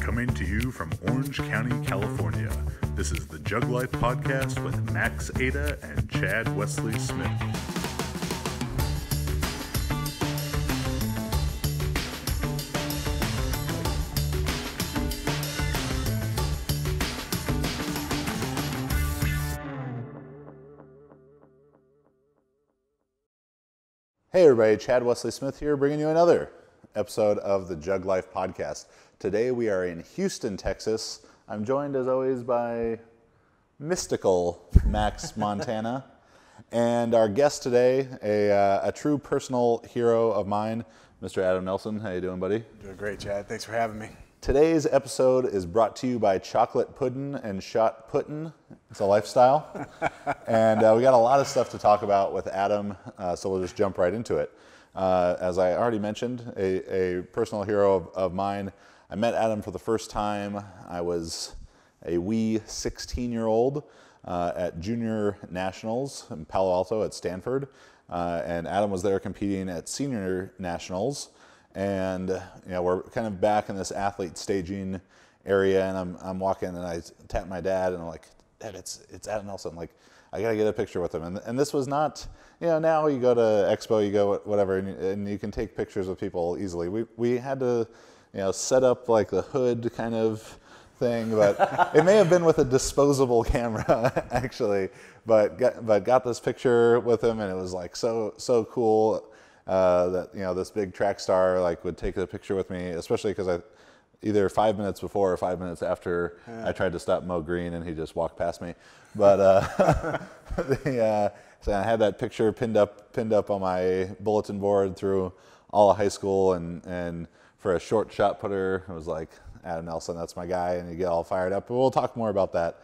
Coming to you from Orange County, California, this is the JuggLife podcast with Max Ada and Chad Wesley Smith. Hey everybody, Chad Wesley Smith here, bringing you another episode of the JuggLife podcast. Today we are in Houston, Texas. I'm joined as always by mystical Max Montana, and our guest today, a true personal hero of mine, Mr. Adam Nelson. How you doing, buddy? Doing great, Chad. Thanks for having me. Today's episode is brought to you by Chocolate Puddin' and Shot Puttin'. It's a lifestyle. And we got a lot of stuff to talk about with Adam, so we'll just jump right into it. As I already mentioned, a personal hero of mine. I met Adam for the first time. I was a wee 16-year-old at Junior Nationals in Palo Alto at Stanford. And Adam was there competing at Senior Nationals. And we're kind of back in this athlete staging area, and I'm walking, and I tap my dad, and I'm like, Dad, it's Adam Nelson. Like, I gotta get a picture with him. And this was not, now you go to Expo, you go whatever, and you can take pictures with people easily. We had to, set up like the hood kind of thing, but it may have been with a disposable camera actually. But got this picture with him, and it was like so cool. That this big track star would take a picture with me, especially because I either 5 minutes before or 5 minutes after I tried to stop Mo Green and he just walked past me. But so I had that picture pinned up on my bulletin board through all of high school, and for a short shot putter, it was like, Adam Nelson, that's my guy, and you get all fired up. But we'll talk more about that.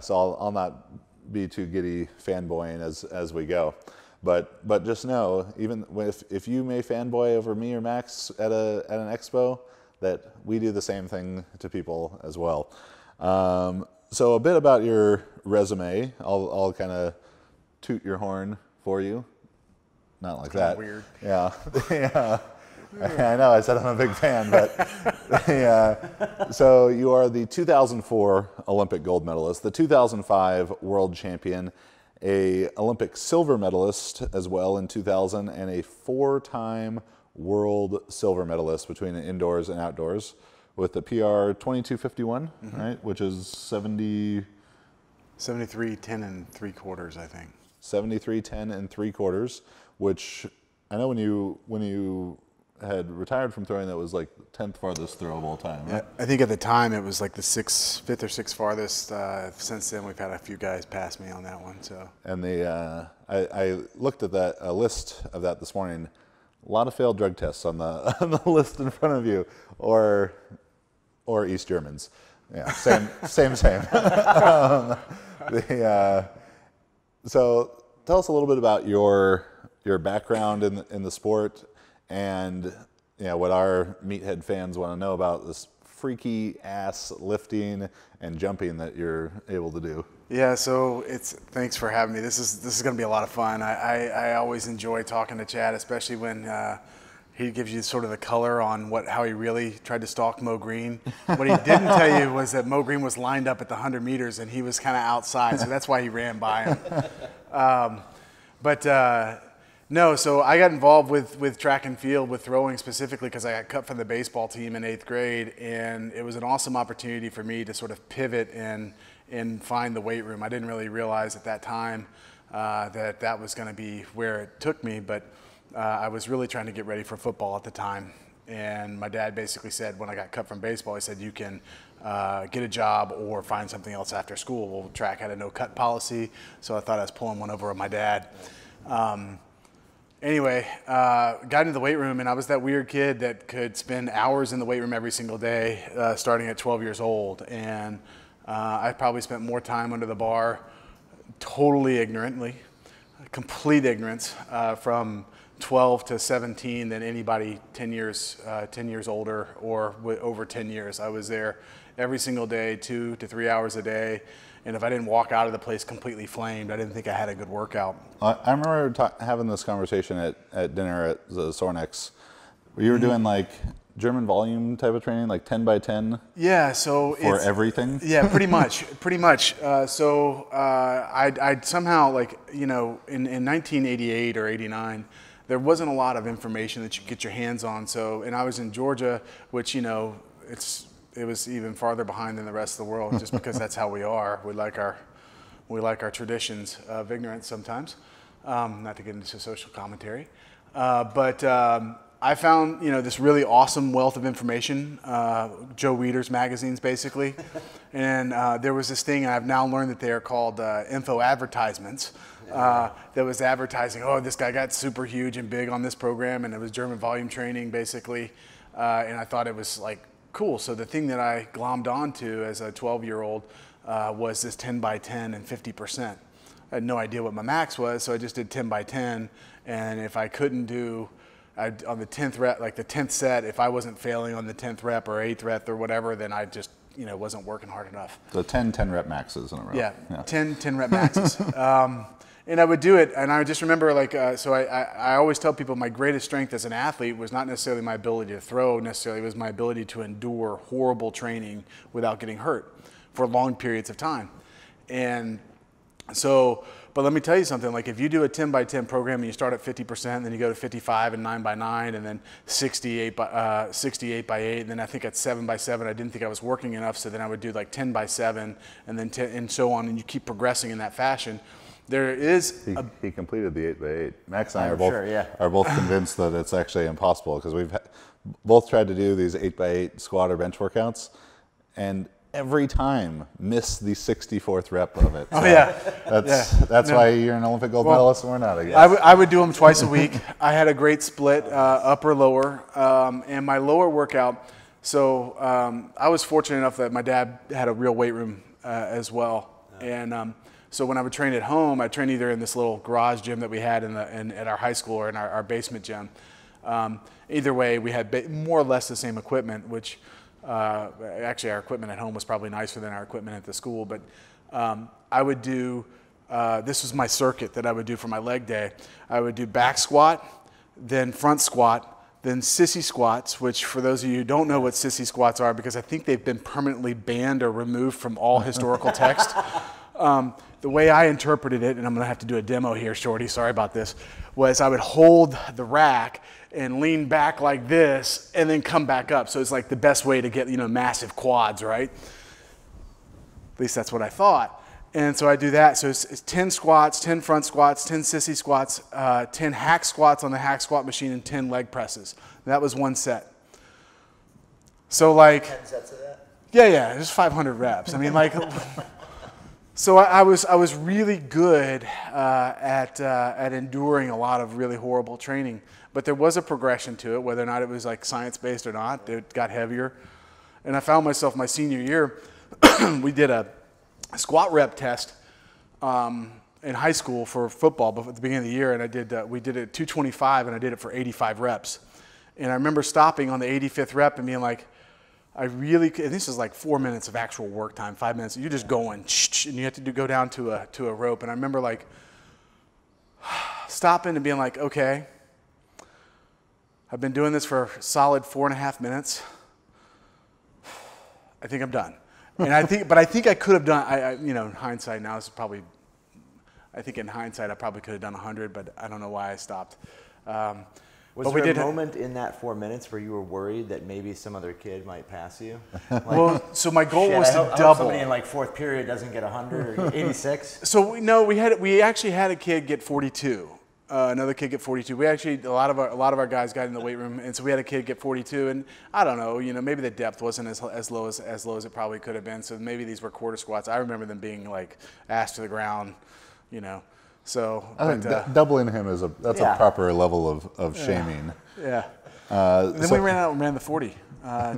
So I'll not be too giddy fanboying as we go. But just know, even if you may fanboy over me or Max at an expo, that we do the same thing to people as well. So a bit about your resume. I'll kind of toot your horn for you. Not like that. Weird. Yeah. Yeah. I know. I said I'm a big fan, but yeah. So you are the 2004 Olympic gold medalist, the 2005 world champion, a Olympic silver medalist as well in 2000, and a 4-time world silver medalist between the indoors and outdoors with the PR 2251, right? Which is 73, 10 and 3/4, I think. 73, 10 and 3/4, which I know when you had retired from throwing, that was like 10th farthest throw of all time, right? I think at the time it was like the 5th or 6th farthest. Since then we've had a few guys pass me on that one. So. And I looked at a list of that this morning. A lot of failed drug tests on the list in front of you, or East Germans. Yeah, same. So tell us a little bit about your background in the sport, and what our meathead fans want to know about this freaky ass lifting and jumping that you're able to do. Yeah, so thanks for having me. This is going to be a lot of fun. I always enjoy talking to Chad, especially when he gives you sort of the color on how he really tried to stalk Mo Green. What he didn't tell you was that Mo Green was lined up at the 100 meters and he was kind of outside, so that's why he ran by him. No, so I got involved with track and field, with throwing specifically because I got cut from the baseball team in 8th grade, and it was an awesome opportunity for me to sort of pivot and find the weight room. I didn't really realize at that time that was going to be where it took me, but I was really trying to get ready for football at the time. And my dad basically said, when I got cut from baseball, he said, you can get a job or find something else after school. Well, track had a no-cut policy, so I thought I was pulling one over on my dad. Anyway, got into the weight room, and I was that weird kid that could spend hours in the weight room every single day, starting at 12 years old. And I probably spent more time under the bar, totally ignorantly, complete ignorance, from 12 to 17 than anybody 10 years older or over 10 years. I was there every single day, 2 to 3 hours a day. And if I didn't walk out of the place completely flamed, I didn't think I had a good workout. I remember having this conversation at dinner at the Sornex, where you were doing like German volume type of training, like 10 by 10? Yeah, so for everything? Yeah, pretty much, pretty much. I'd somehow, like, you know, in 1988 or 89, there wasn't a lot of information that you could get your hands on. So, and I was in Georgia, which, you know, it was even farther behind than the rest of the world, just because that's how we are. We like our traditions of ignorance sometimes. Not to get into social commentary, but I found, you know, this really awesome wealth of information, Joe Weider's magazines, basically. And there was this thing, and I've now learned that they are called info advertisements, that was advertising, oh, this guy got super huge and big on this program, and it was German volume training, basically. And I thought it was, like, cool. So the thing that I glommed onto as a 12-year-old was this 10 by 10 and 50%. I had no idea what my max was, so I just did 10 by 10. And if I couldn't do, on the 10th rep, like the 10th set, if I wasn't failing on the 10th rep or 8th rep or whatever, then I just, you know, wasn't working hard enough. So 10 rep maxes in a row. Yeah. 10 rep maxes. And I would do it, and I just remember, like, so I always tell people my greatest strength as an athlete was not necessarily my ability to throw, necessarily, it was my ability to endure horrible training without getting hurt for long periods of time. And so, but let me tell you something, like, if you do a 10 by 10 program and you start at 50%, then you go to 55 and 9 by 9, and then 68 by 8, and then I think at 7 by 7, I didn't think I was working enough, so then I would do like 10 by 7, and then 10, and so on, and you keep progressing in that fashion. There is he completed the 8 by 8. Max and I are both convinced that it's actually impossible, because we've both tried to do these 8 by 8 squat or bench workouts, and every time miss the 64th rep of it. So that's why you're an Olympic gold medalist and we're not, I guess. I would do them twice a week. I had a great split, upper lower, and my lower workout. So I was fortunate enough that my dad had a real weight room as well, and so when I would train at home, I trained either in this little garage gym that we had at our high school or in our basement gym. Either way, we had more or less the same equipment, which actually our equipment at home was probably nicer than our equipment at the school. But I would do, this was my circuit that I would do for my leg day. I would do back squat, then front squat, then sissy squats, which for those of you who don't know what sissy squats are, because I think they've been permanently banned or removed from all historical text. The way I interpreted it, and I'm going to have to do a demo here, Shorty, sorry about this, was I would hold the rack and lean back like this and then come back up. So it's like the best way to get, you know, massive quads, right? At least that's what I thought. And so I do that. So it's 10 squats, 10 front squats, 10 sissy squats, 10 hack squats on the hack squat machine, and 10 leg presses. That was one set. So like 10 sets of that? Yeah, it was 500 reps. I mean, like, so I was really good at enduring a lot of really horrible training, but there was a progression to it, whether or not it was like science-based or not. It got heavier, and I found myself my senior year. We did a squat rep test in high school for football, but at the beginning of the year, and we did it at 225, and I did it for 85 reps, and I remember stopping on the 85th rep and being like, and this is like 4 minutes of actual work time, 5 minutes. You're just going, and you have to go down to a rope. And I remember like stopping and being like, okay, I've been doing this for a solid 4.5 minutes. I think I'm done. And I think I could have done. You know, in hindsight now, I think in hindsight I probably could have done 100, but I don't know why I stopped. Was there a moment in that 4 minutes where you were worried that maybe some other kid might pass you? Like, well, so my goal was to I hope double. Somebody in like fourth period doesn't get 100 or 86. So we actually had a kid get 42. Another kid get 42. We actually a lot of our guys got in the weight room, and so we had a kid get 42. And I don't know, you know, maybe the depth wasn't as low as it probably could have been. So maybe these were quarter squats. I remember them being like ass to the ground, you know. So I think doubling him is a proper level of shaming. Yeah. Then we ran the 40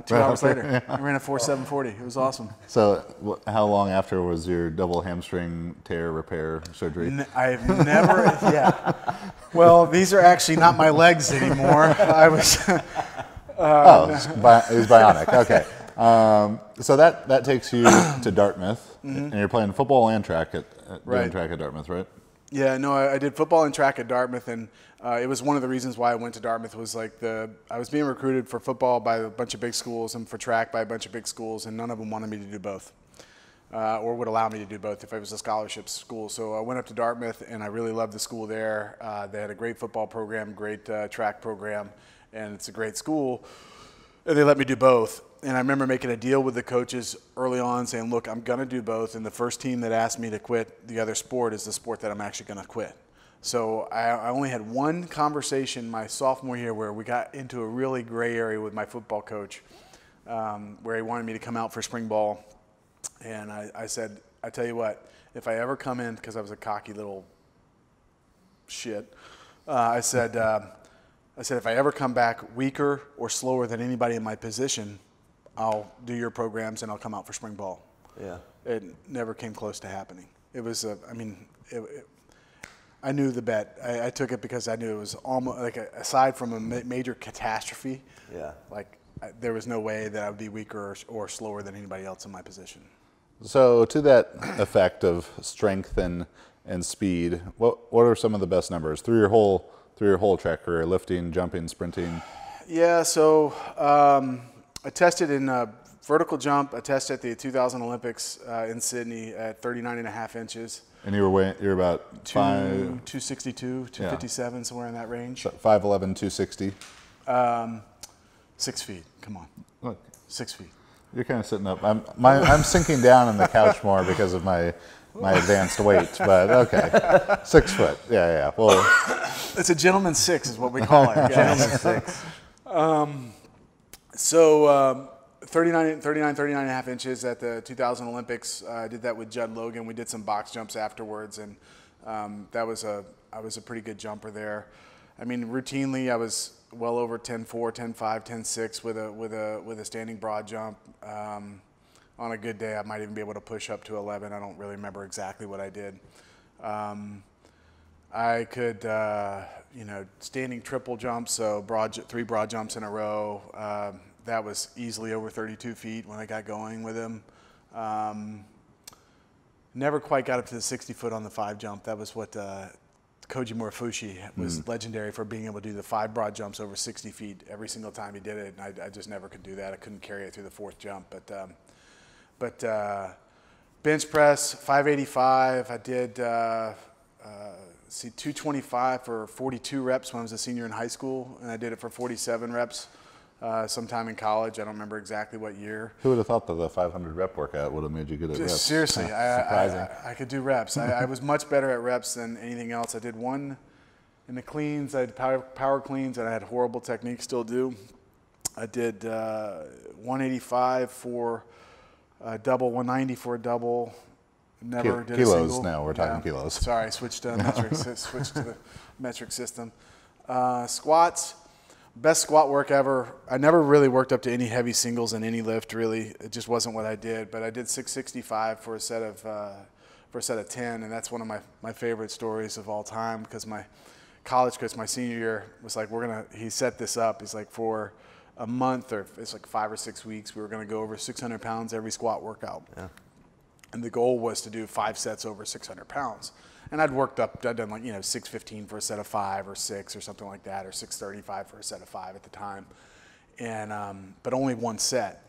2 hours later. I ran a 4.740. It was awesome. So how long after was your double hamstring tear repair surgery? I've never. Yeah. Well, these are actually not my legs anymore. I was. It was bionic. Okay. So that takes you to Dartmouth, and you're playing football and track doing track at Dartmouth, right? Yeah, no, I did football and track at Dartmouth, and It was one of the reasons why I went to Dartmouth. Was like I was being recruited for football by a bunch of big schools and for track by a bunch of big schools, and none of them wanted me to do both, or would allow me to do both if it was a scholarship school. So I went up to Dartmouth, and I really loved the school there. They had a great football program, great track program, and it's a great school. And they let me do both. And I remember making a deal with the coaches early on saying, look, I'm going to do both. And the first team that asked me to quit the other sport is the sport that I'm actually going to quit. So I only had one conversation my sophomore year where we got into a really gray area with my football coach, where he wanted me to come out for spring ball. And I said, I tell you what, if I ever come in, because I was a cocky little shit, I said, if I ever come back weaker or slower than anybody in my position, I'll do your programs and I'll come out for spring ball. Yeah. It never came close to happening. It was, I knew the bet. I took it because I knew it was almost like aside from a major catastrophe, there was no way that I would be weaker or slower than anybody else in my position. So to that effect of strength and speed, what are some of the best numbers through your whole track career, lifting, jumping, sprinting? Yeah, so I tested in vertical jump. I tested at the 2000 Olympics in Sydney at 39.5 inches. And you're about 262, 257, somewhere in that range. 5'11", 260. 6 feet. Come on. Look, 6 feet. you're kind of sitting up. I'm sinking down on the couch more because of my advanced weight, but okay. 6 foot. Yeah. Well, it's a gentleman's six is what we call it. Gentleman's six. So 39 and a half inches at the 2000 Olympics. I did that with Judd Logan. We did some box jumps afterwards, and I was a pretty good jumper there. I mean, routinely I was well over 10.4, 10.5, 10.6 with a standing broad jump. On a good day, I might even be able to push up to 11. I don't really remember exactly what I did. I could, standing triple jumps, so 3 broad jumps in a row. That was easily over 32 feet when I got going with him. Never quite got up to the 60 foot on the 5 jump. That was what Koji Morifushi was legendary for, being able to do the 5 broad jumps over 60 feet every single time he did it. And I just never could do that. I couldn't carry it through the 4th jump. But bench press, 585. I did 225 for 42 reps when I was a senior in high school, and I did it for 47 reps sometime in college. I don't remember exactly what year. who would have thought that the 500 rep workout would have made you good at reps? Seriously, I could do reps. I was much better at reps than anything else. I did one in the cleans. I had power cleans, and I had horrible technique, still do. I did 185 for a double, 190 for a double. Never did a single. Kilos now, we're talking kilos. Sorry, switched to the metric system. Squats, best squat work ever. I never really worked up to any heavy singles in any lift, really. It just wasn't what I did. But I did 665 for a set of 10, and that's one of my favorite stories of all time, because my college coach my senior year was like, he set this up. He's like, for a month, or it's like 5 or 6 weeks, we were going to go over 600 pounds every squat workout. Yeah. And the goal was to do 5 sets over 600 pounds. And I'd done like, 615 for a set of 5 or 6 or something like that, or 635 for a set of 5 at the time. And, but only one set.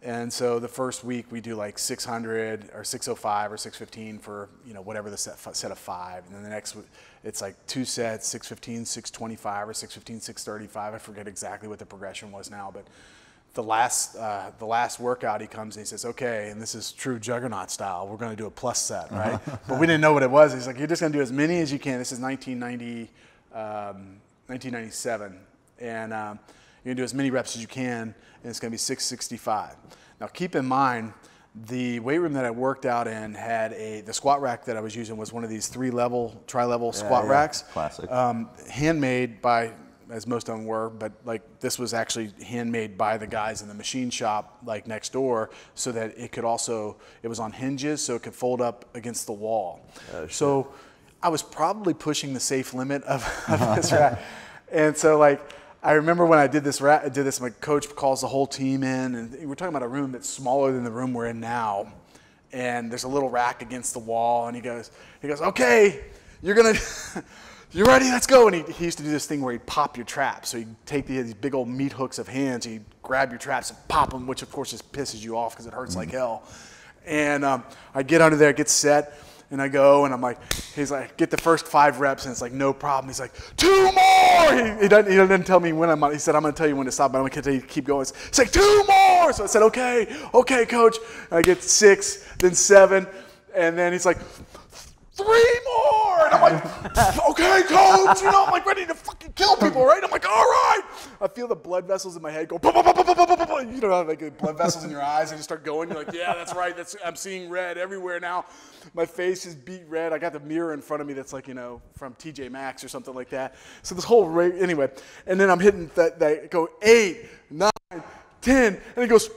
And so the first week we do like 600 or 605 or 615 for, whatever the set of 5. And then the next, it's like 2 sets, 615, 625 or 615, 635. I forget exactly what the progression was now, but the last workout, he comes and he says, okay, and this is true juggernaut style, we're going to do a plus set, right? But we didn't know what it was. He's like, you're just going to do as many as you can. This is 1997. And you're going to do as many reps as you can, and it's going to be 665. Now, keep in mind, the weight room that I worked out in had the squat rack that I was using was one of these tri-level squat racks. Classic. Handmade by, as most of them were, but like this was actually handmade by the guys in the machine shop like next door, so that it was on hinges, so it could fold up against the wall. So I was probably pushing the safe limit of this rack. And so like, I remember when I did this, my coach calls the whole team in, and we're talking about a room that's smaller than the room we're in now. And there's a little rack against the wall, and he goes, okay, you're gonna you ready? Let's go. And he used to do this thing where he'd pop your traps. So he'd take these big old meat hooks of hands, he'd grab your traps and pop them, which of course just pisses you off because it hurts like hell. And I get under there, get set, and I go, and I'm like, he's like, get the first 5 reps, and it's like, no problem. He's like, 2 more. He doesn't tell me when he said, I'm going to tell you when to stop, but I'm going to tell you to keep going. It's like, 2 more. So I said, okay, coach. And I get 6, then 7, and then he's like, 3 more. And I'm like, okay, coach. You know, I'm like ready to fucking kill people, right? I'm like, all right. I feel the blood vessels in my head go, you know, like blood vessels in your eyes, and you start going. You're like, yeah, that's right. I'm seeing red everywhere now. My face is beat red. I got the mirror in front of me that's like, you know, from TJ Maxx or something like that. So this whole anyway, and then I'm hitting that go 8, 9, 10, and he goes,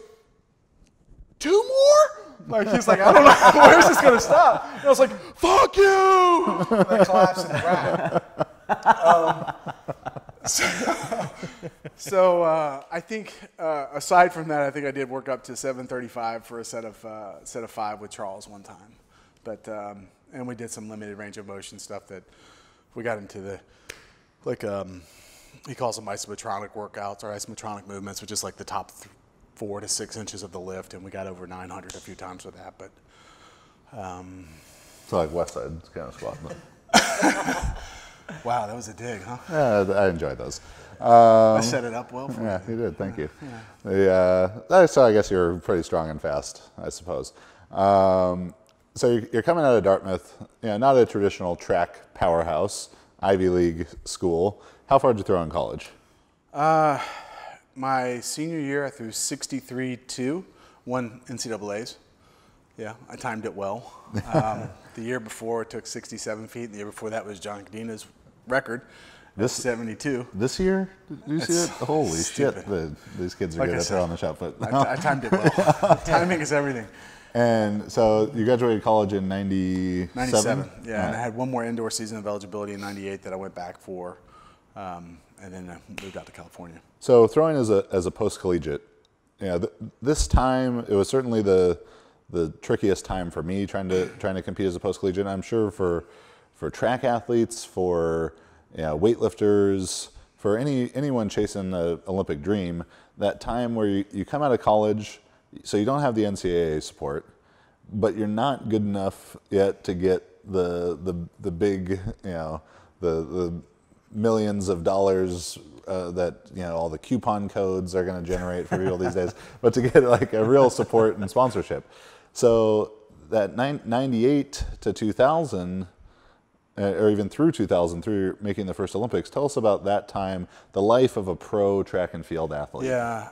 2 more? Like, he's like, I don't know, where's this going to stop? And I was like, fuck you! And I collapsed in the rack. So I think, aside from that, I think I did work up to 735 for a set of 5 with Charles one time. But, and we did some limited range of motion stuff that we got into the, like, he calls them isometronic workouts or isometronic movements, which is like the top 4 to 6 inches of the lift, and we got over 900 a few times with that. But so like West Side kind of squat. wow, that was a dig, huh? Yeah, I enjoyed those. I set it up well for you. Yeah, you did. Thank you. Yeah. So I guess you're pretty strong and fast, I suppose. So you're coming out of Dartmouth, not a traditional track powerhouse, Ivy League school. How far did you throw in college? My senior year, I threw 63.2, won NCAAs. Yeah, I timed it well. The year before, it took 67 feet. The year before that was John Cadina's record, 72. This year? Did you see it? Holy shit, these kids are good at throwing the shot put. I timed it well. Timing is everything. And so you graduated college in 97? 97, yeah. And I had one more indoor season of eligibility in 98 that I went back for. And then I moved out to California. So throwing as a post-collegiate, this time, it was certainly the trickiest time for me trying to compete as a post-collegiate. I'm sure for track athletes, for weightlifters, for anyone chasing the Olympic dream, that time where you come out of college, so you don't have the NCAA support, but you're not good enough yet to get the big, the millions of dollars that all the coupon codes are going to generate for people these days, but to get like a real support and sponsorship. So that 98 to 2000, or even through 2000, through making the first Olympics, tell us about that time, the life of a pro track and field athlete. Yeah,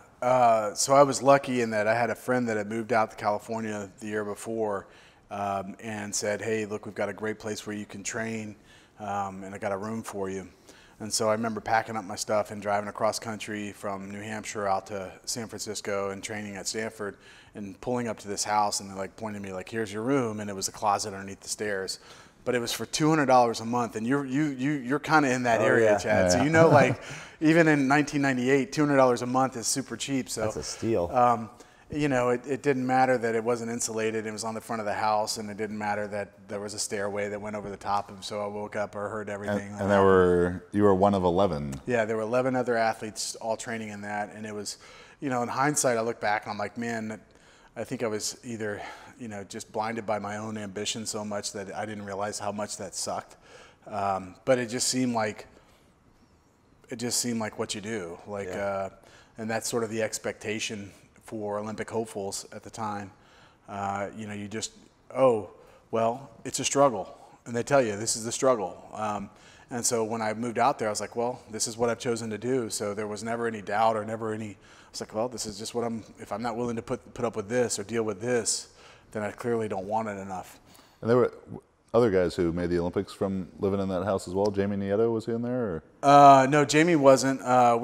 so I was lucky in that I had a friend that had moved out to California the year before and said, hey, look, we've got a great place where you can train, and I got a room for you. And so I remember packing up my stuff and driving across country from New Hampshire out to San Francisco and training at Stanford and pulling up to this house, and they're like pointing me like, here's your room, and it was a closet underneath the stairs. But it was for $200 a month, and you're kind of in that area, Chad. Yeah. So like even in 1998, $200 a month is super cheap. So that's a steal. It didn't matter that it wasn't insulated. It was on the front of the house, and it didn't matter that there was a stairway that went over the top of. So I woke up or heard everything. And you were one of 11. Yeah, there were 11 other athletes all training in that, and it was, in hindsight, I look back and I'm like, man, I think I was either, just blinded by my own ambition so much that I didn't realize how much that sucked. But it just seemed like what you do, and that's sort of the expectation for Olympic hopefuls at the time. You just, it's a struggle, and they tell you this is the struggle. And so when I moved out there, I was like, well, this is what I've chosen to do. So there was never any doubt or never any. I was like, well, this is just what if I'm not willing to put up with this or deal with this, then I clearly don't want it enough. And there were other guys who made the Olympics from living in that house as well. Jamie Nieto, was he in there? Or? No, Jamie wasn't. Alex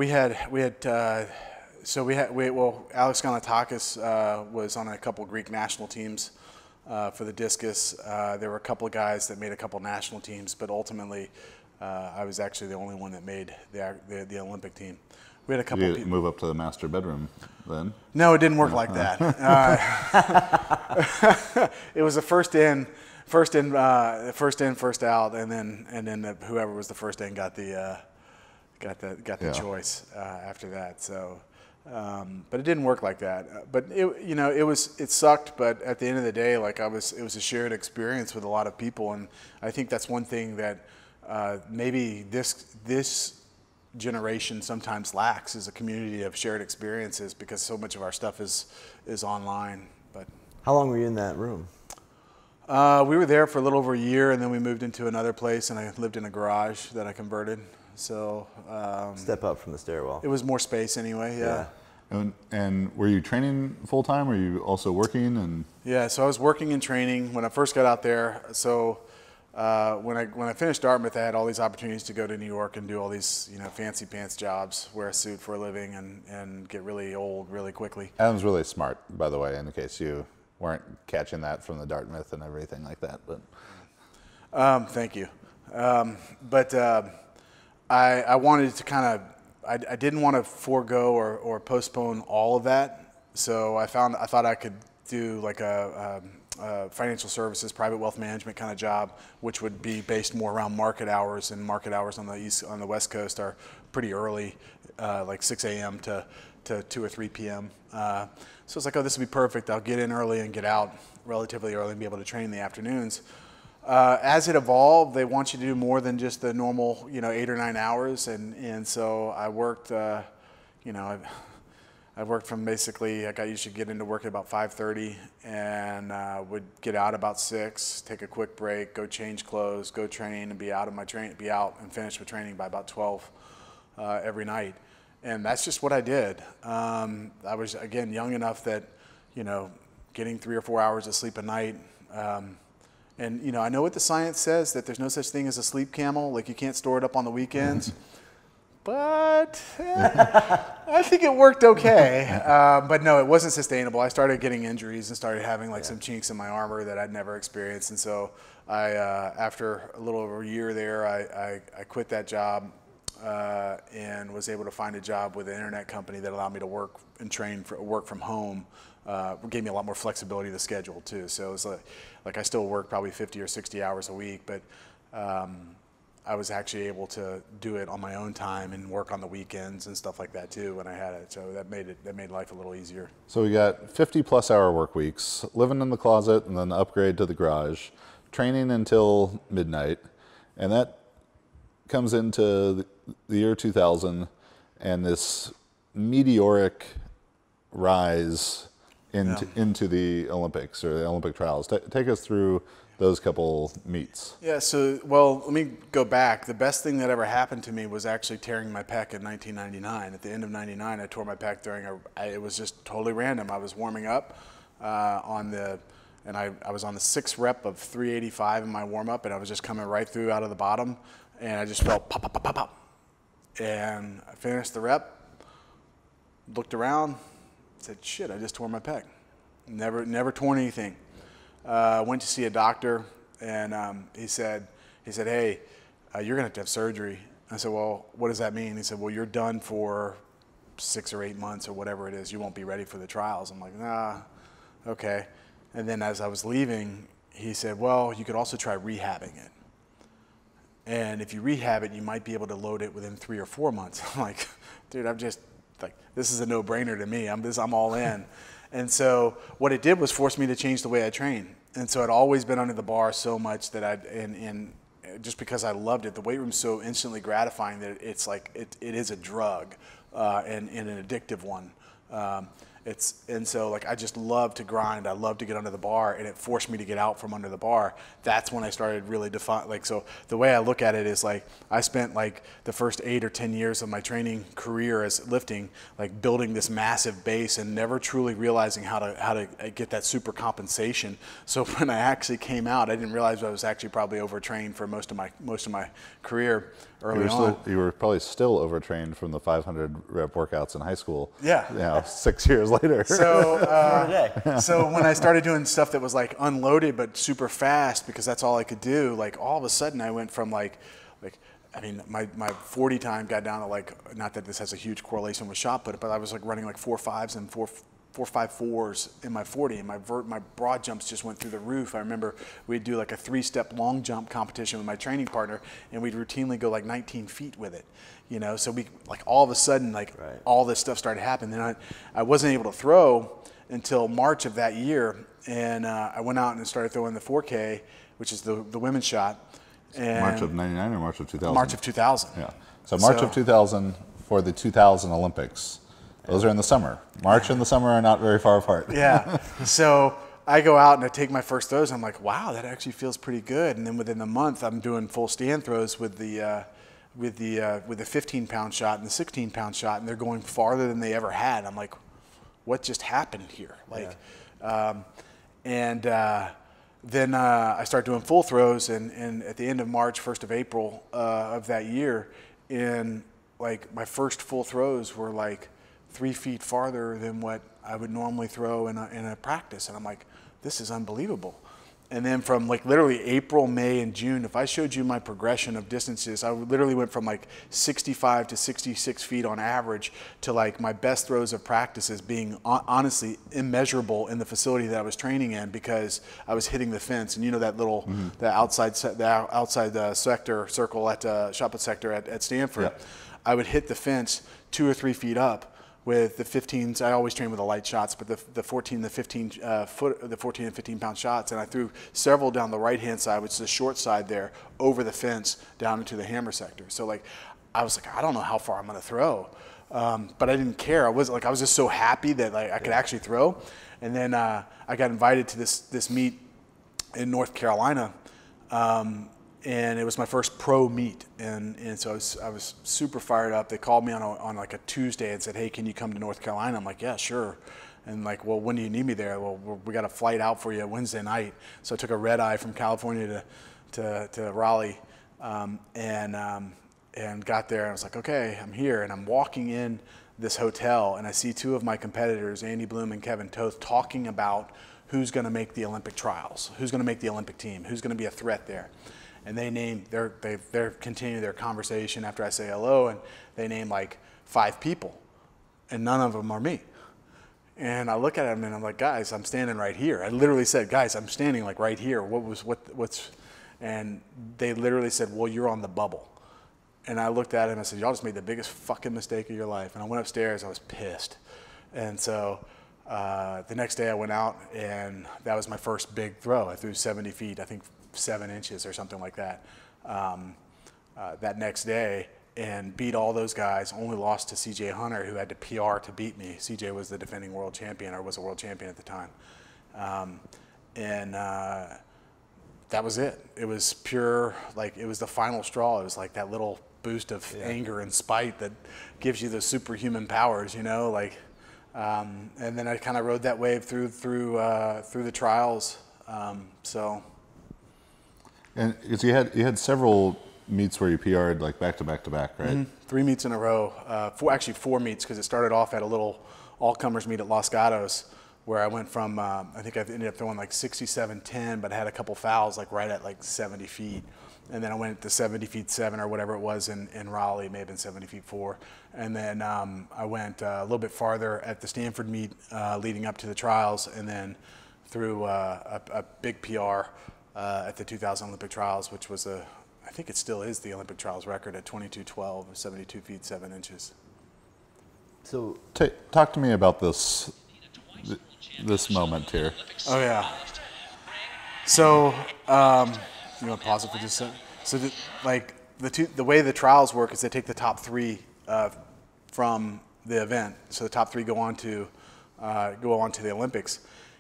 Ganatakis was on a couple Greek national teams for the discus. There were a couple of guys that made a couple national teams, but ultimately I was actually the only one that made the Olympic team. We had a couple people move up to the master bedroom then? No, it didn't work like that. It was a first in, first in, first out, and then whoever was the first in got the choice after that. So, but it didn't work like that. But it sucked. But at the end of the day, like it was a shared experience with a lot of people, and I think that's one thing that maybe this generation sometimes lacks, is a community of shared experiences, because so much of our stuff is online. But how long were you in that room? We were there for a little over a year, and then we moved into another place, and I lived in a garage that I converted. So step up from the stairwell. It was more space anyway. Yeah. And were you training full time? Were you also working? And yeah, so I was working and training when I first got out there. So when I finished Dartmouth, I had all these opportunities to go to New York and do all these fancy pants jobs, wear a suit for a living, and get really old really quickly. Adam's really smart, by the way, in case you weren't catching that from the Dartmouth and everything like that. But thank you. I wanted to kind of, I didn't want to forego or postpone all of that. So I thought I could do like a financial services, private wealth management kind of job, which would be based more around market hours, and market hours on the West Coast are pretty early, like 6 a.m. to 2 or 3 p.m. So it's like, oh, this would be perfect. I'll get in early and get out relatively early and be able to train in the afternoons. As it evolved, they want you to do more than just the normal, 8 or 9 hours, and so I worked, I worked from basically, I got used to get into work at about 5:30, and would get out about 6, take a quick break, go change clothes, go train, and be out and finish with training by about 12 every night, and that's just what I did. I was again young enough that, getting 3 or 4 hours of sleep a night. And I know what the science says, that there's no such thing as a sleep camel, like you can't store it up on the weekends. But I think it worked okay. But no, it wasn't sustainable. I started getting injuries and started having some chinks in my armor that I'd never experienced. And so I, after a little over a year there, I quit that job and was able to find a job with an internet company that allowed me to work and train work from home. Gave me a lot more flexibility of the schedule too. So it was like I still work probably 50 or 60 hours a week, but I was actually able to do it on my own time and work on the weekends and stuff like that too when I had it. So that made life a little easier. So we got 50+ hour work weeks, living in the closet, and then upgrade to the garage, training until midnight, and that comes into the year 2000 and this meteoric rise into the Olympics or the Olympic trials. Take us through those couple meets. Yeah, so, well, let me go back. The best thing that ever happened to me was actually tearing my pec in 1999. At the end of 99, I tore my pec it was just totally random. I was warming up I was on the 6th rep of 385 in my warm-up, and I was just coming right through out of the bottom, and I just felt pop, pop, pop, pop, pop. And I finished the rep, looked around, said, shit, I just tore my pec. Never torn anything. Went to see a doctor, and he said, hey, you're going to have surgery. I said, well, what does that mean? He said, well, you're done for 6 or 8 months or whatever it is. You won't be ready for the trials. I'm like, nah, okay. And then as I was leaving, he said, well, you could also try rehabbing it. And if you rehab it, you might be able to load it within 3 or 4 months. I'm like, dude, this is a no-brainer to me. I'm all in. And so what it did was force me to change the way I train. And so I'd always been under the bar so much that and just because I loved it, the weight room's so instantly gratifying that it's like, it is a drug and an addictive one. And so like I just love to grind. I love to get under the bar, and it forced me to get out from under the bar. That's when I started really so the way I look at it is like I spent like the first 8 or 10 years of my training career as lifting, like building this massive base and never truly realizing how to get that super compensation. So when I actually came out, I didn't realize I was actually probably overtrained for most of my career early on. You were probably still overtrained from the 500 rep workouts in high school. Yeah. 6 years later. So when I started doing stuff that was like unloaded but super fast, because that's all I could do, like all of a sudden I went from my 40 time got down to like, not that this has a huge correlation with shot put, but I was like running like 4.5s and 4.54s in my 40, and my broad jumps just went through the roof. I remember we'd do like a 3-step long jump competition with my training partner, and we'd routinely go like 19 feet with it, you know. So we like all of a sudden all this stuff started happening. Then I wasn't able to throw until March of that year, and I went out and started throwing the 4K, which is the women's shot. And March of '99 or March of 2000? March of 2000. Yeah. So March of 2000 for the 2000 Olympics. Those are in the summer. March and the summer are not very far apart. Yeah. So I go out and I take my first throws. I'm like, wow, that actually feels pretty good. And then within the month, I'm doing full stand throws with the 15-pound shot and the 16-pound shot, and they're going farther than they ever had. I'm like, what just happened here? Like, then I start doing full throws, and at the end of March, 1st of April of that year, and like my first full throws were like 3 feet farther than what I would normally throw in a practice. And I'm like, this is unbelievable. And then from like literally April, May, and June, if I showed you my progression of distances, I literally went from like 65 to 66 feet on average to like my best throws of practices being honestly immeasurable in the facility that I was training in, because I was hitting the fence. And you know that little, the outside sector circle at shot put sector at Stanford, yeah. I would hit the fence 2 or 3 feet up with the 15s. I always train with the light shots, but the 14, the 15 the 14 and 15 pound shots, and I threw several down the right hand side, which is the short side there, over the fence down into the hammer sector. So like, I was like, I don't know how far I'm gonna throw, but I didn't care. I was just so happy that like I could actually throw. And then I got invited to this meet in North Carolina. And it was my first pro meet, and so I was super fired up. They called me on like a Tuesday and said, hey, can you come to North Carolina? I'm like, yeah, sure. And like, well, when do you need me there? Well, we got a flight out for you Wednesday night. So I took a red eye from California to Raleigh, and got there, and I was like, okay, I'm here. And I'm walking in this hotel, and I see two of my competitors, Andy Bloom and Kevin Toth, talking about who's going to make the Olympic trials, who's going to make the Olympic team, who's going to be a threat there. And they're continuing their conversation after I say hello, and they name like 5 people, and none of them are me. And I look at them and I'm like, guys, I'm standing right here. I literally said, guys, I'm standing like right here. What's, and they literally said, well, you're on the bubble. And I looked at him and I said, y'all just made the biggest fucking mistake of your life. And I went upstairs, I was pissed. And so the next day I went out, and that was my first big throw. I threw 70 feet, I think 7 inches or something like that, that next day, and beat all those guys. Only lost to CJ Hunter, who had to PR to beat me. CJ was the defending world champion, or was a world champion at the time. That was it. It was pure, like, it was the final straw. It was like that little boost of anger and spite that gives you the superhuman powers, you know, like, and then I kind of rode that wave through the trials. And because you had several meets where you PR'd like back to back to back, right? 3 meets in a row. Actually 4 meets, because it started off at a little all-comers meet at Los Gatos, where I went from, I think I ended up throwing like 67-10, but I had a couple fouls like right at like 70 feet. And then I went to 70 feet 7 or whatever it was in Raleigh, may have been 70 feet 4. And then I went a little bit farther at the Stanford meet leading up to the trials, and then threw a big PR at the 2000 Olympic trials, which was I think it still is the Olympic trials record at 22:12, 72 feet 7 inches. So talk to me about this moment here. Oh yeah. So you want to pause it for just a second? So the way the trials work is they take the top 3 from the event. So the top 3 go on to the Olympics.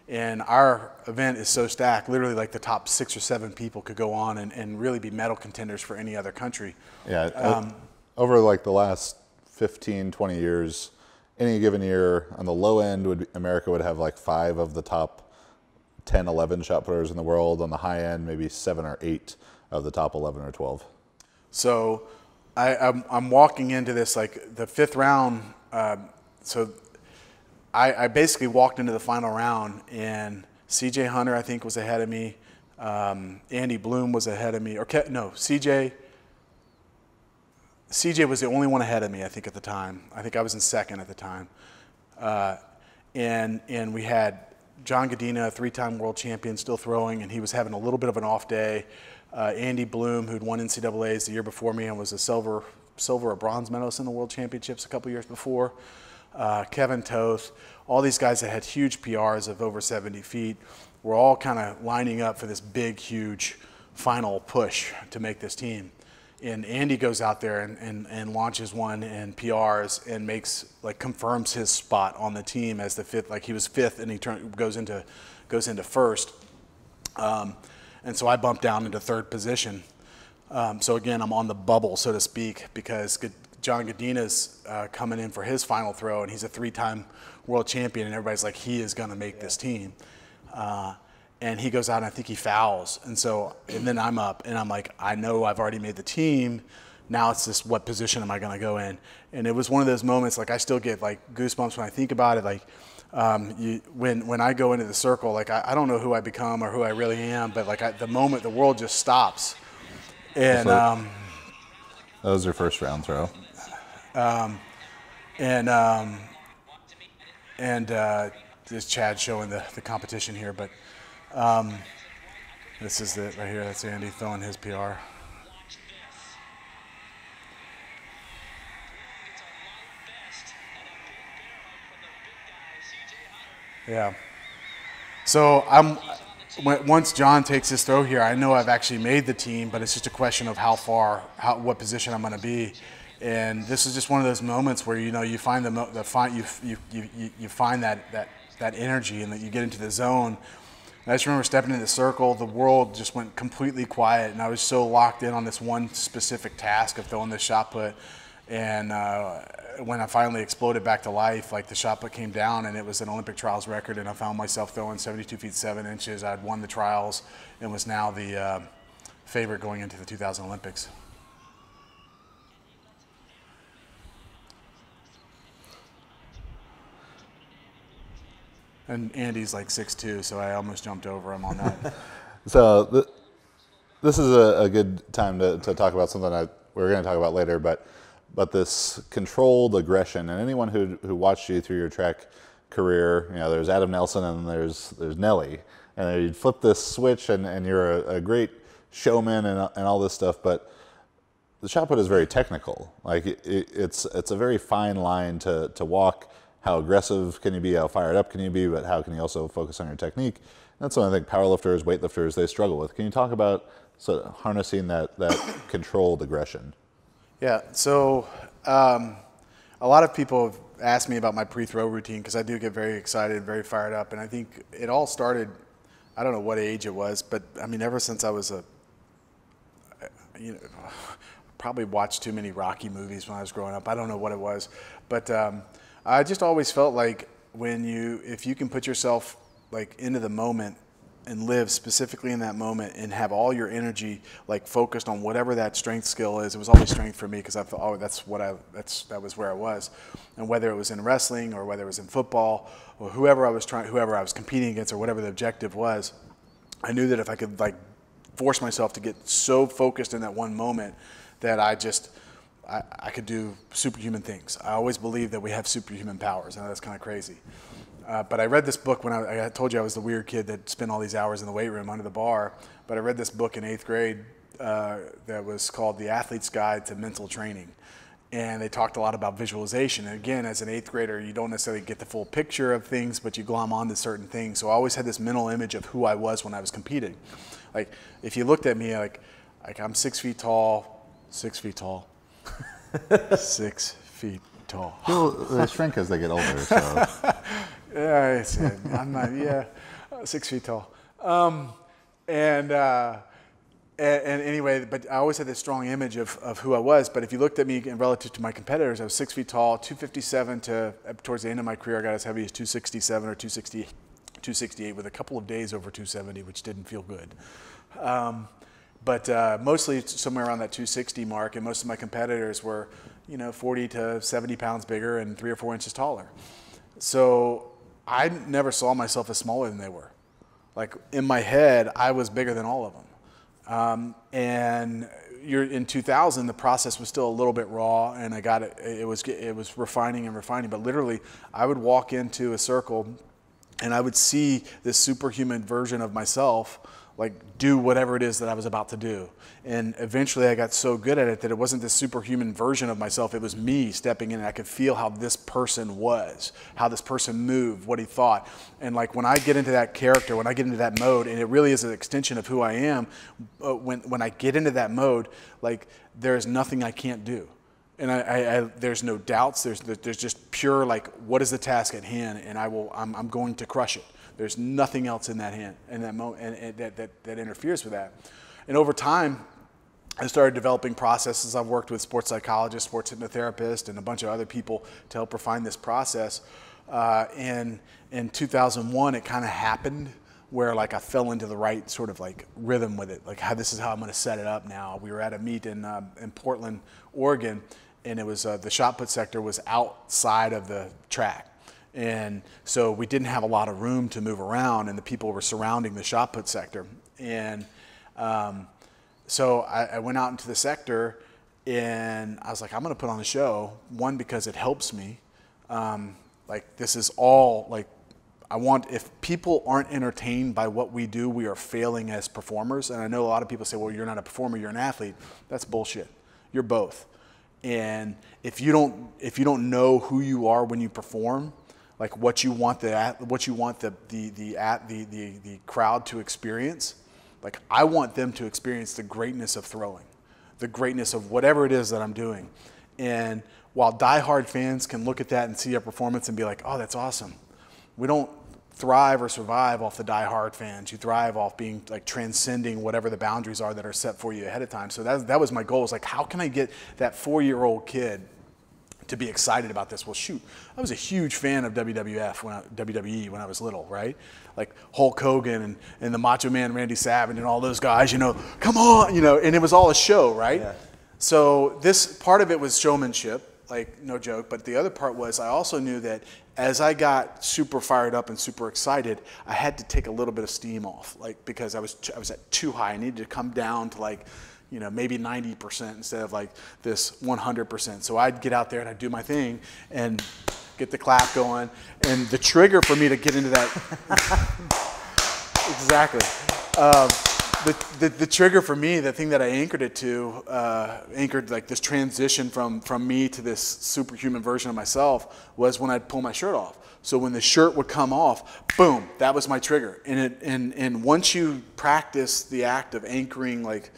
And our event is so stacked, literally like the top 6 or 7 people could go on and really be medal contenders for any other country. Yeah, over like the last 15, 20 years, any given year, on the low end, America would have like 5 of the top 10, 11 shot putters in the world. On the high end, maybe 7 or 8 of the top 11 or 12. So I'm walking into this, like the 5th round, I basically walked into the final round, and CJ Hunter, I think, was ahead of me. Andy Bloom was ahead of me. CJ was the only one ahead of me, I think, at the time. I think I was in 2nd at the time. and we had John Godina, a 3-time world champion, still throwing, and he was having a little bit of an off day. Andy Bloom, who'd won NCAAs the year before me and was a silver or bronze medalist in the World Championships a couple years before. Kevin Toth, all these guys that had huge PRs of over 70 feet were all kind of lining up for this big, huge final push to make this team. And Andy goes out there and launches one and PRs and confirms his spot on the team as the 5th. Like he was 5th and he goes into first. And so I bumped down into 3rd position. So again, I'm on the bubble, so to speak, because John Godina's coming in for his final throw, and he's a 3-time world champion, and everybody's like, he is going to make this team. And he goes out, and I think he fouls. And then I'm up, and I'm like, I know I've already made the team. Now it's just, what position am I going to go in? And it was one of those moments, like I still get like goosebumps when I think about it. Like when I go into the circle, like I don't know who I become or who I really am, but like the moment the world just stops. And that was your first round throw. This Chad showing the competition here, but this is it right here. That's Andy throwing his PR. Yeah. So once John takes his throw here, I know I've actually made the team, but it's just a question of what position I'm going to be. And this is just one of those moments where you find you find that energy, and that you get into the zone. And I just remember stepping in the circle, the world just went completely quiet, and I was so locked in on this one specific task of throwing this shot put. And when I finally exploded back to life, like the shot put came down, and it was an Olympic trials record, and I found myself throwing 72 feet 7 inches. I'd won the trials and was now the favorite going into the 2000 Olympics. And Andy's like 6'2", so I almost jumped over him on that. So this is a good time to talk about something that we're going to talk about later, but this controlled aggression. And anyone who watched you through your track career, there's Adam Nelson and there's Nelly, and you'd flip this switch, and you're a great showman and all this stuff, but the shot put is very technical. Like it's a very fine line to walk. How aggressive can you be? How fired up can you be? But how can you also focus on your technique? And that's something I think powerlifters, weightlifters, they struggle with. Can you talk about sort of harnessing that controlled aggression? Yeah. So a lot of people have asked me about my pre-throw routine, because I do get very excited, very fired up, and I think it all started. I don't know what age it was, but I mean, ever since I was probably watched too many Rocky movies when I was growing up. I don't know what it was, but I just always felt like if you can put yourself like into the moment and live specifically in that moment and have all your energy like focused on whatever that strength skill is. It was always strength for me, because I thought, that was where I was. And whether it was in wrestling or whether it was in football or whoever I was competing against, or whatever the objective was, I knew that if I could like force myself to get so focused in that one moment that I could do superhuman things. I always believed that we have superhuman powers. I know that's kind of crazy. But I read this book when I told you I was the weird kid that spent all these hours in the weight room under the bar. But I read this book in 8th grade that was called The Athlete's Guide to Mental Training. And they talked a lot about visualization. And again, as an 8th grader, you don't necessarily get the full picture of things, but you glom onto certain things. So I always had this mental image of who I was when I was competing. Like, if you looked at me, like I'm 6 feet tall, 6 feet tall. 6 feet tall. Well, they shrink as they get older. So. Yeah, I'm not. Yeah, 6 feet tall. And anyway, but I always had this strong image of who I was. But if you looked at me relative to my competitors, I was 6 feet tall, 257 towards the end of my career, I got as heavy as 267 or 268 with a couple of days over 270, which didn't feel good. But mostly somewhere around that 260 mark, and most of my competitors were, 40 to 70 pounds bigger and 3 or 4 inches taller. So I never saw myself as smaller than they were. Like in my head, I was bigger than all of them. And you're in 2000, the process was still a little bit raw, and I got it. It was refining and refining. But literally, I would walk into a circle, and I would see this superhuman version of myself, like do whatever it is that I was about to do. And eventually I got so good at it that it wasn't this superhuman version of myself, it was me stepping in, and I could feel how this person was, how this person moved, what he thought. And like when I get into that character, when I get into that mode, and it really is an extension of who I am, when I get into that mode, like there's nothing I can't do. And there's no doubts, there's just pure like, what is the task at hand, and I'm going to crush it. There's nothing else in that hand, in that moment, and that interferes with that. And over time, I started developing processes. I've worked with sports psychologists, sports hypnotherapists, and a bunch of other people to help refine this process. And in 2001, it kind of happened where like I fell into the right sort of like rhythm with it. Like this is how I'm going to set it up now. We were at a meet in Portland, Oregon, and it was the shot put sector was outside of the track. And so we didn't have a lot of room to move around, and the people were surrounding the shot put sector. And so I went out into the sector, and I was like, I'm going to put on a show. One, because it helps me. Like this is all like, if people aren't entertained by what we do, we are failing as performers. And I know a lot of people say, well, you're not a performer, you're an athlete. That's bullshit. You're both. And if you don't know who you are when you perform, like what you want the crowd to experience, like I want them to experience the greatness of throwing, the greatness of whatever it is that I'm doing. And while diehard fans can look at that and see a performance and be like, oh, that's awesome, we don't thrive or survive off the diehard fans. You thrive off being like transcending whatever the boundaries are that are set for you ahead of time. So that was my goal. Is like, how can I get that 4-year-old kid to be excited about this? Well, shoot, I was a huge fan of WWE when I was little, right? Like Hulk Hogan and the Macho Man Randy Savage and all those guys, you know, come on, you know, and it was all a show, right? Yeah. So this part of it was showmanship, like no joke, but the other part was I also knew that as I got super fired up and super excited, I had to take a little bit of steam off, like because I was at too high. I needed to come down to like, you know, maybe 90% instead of like this 100%. So I'd get out there and I'd do my thing and get the clap going. And the trigger for me to get into that, exactly. The trigger for me, the thing that I anchored it to, anchored like this transition from me to this superhuman version of myself, was when I'd pull my shirt off. So when the shirt would come off, boom, that was my trigger. And once you practice the act of anchoring like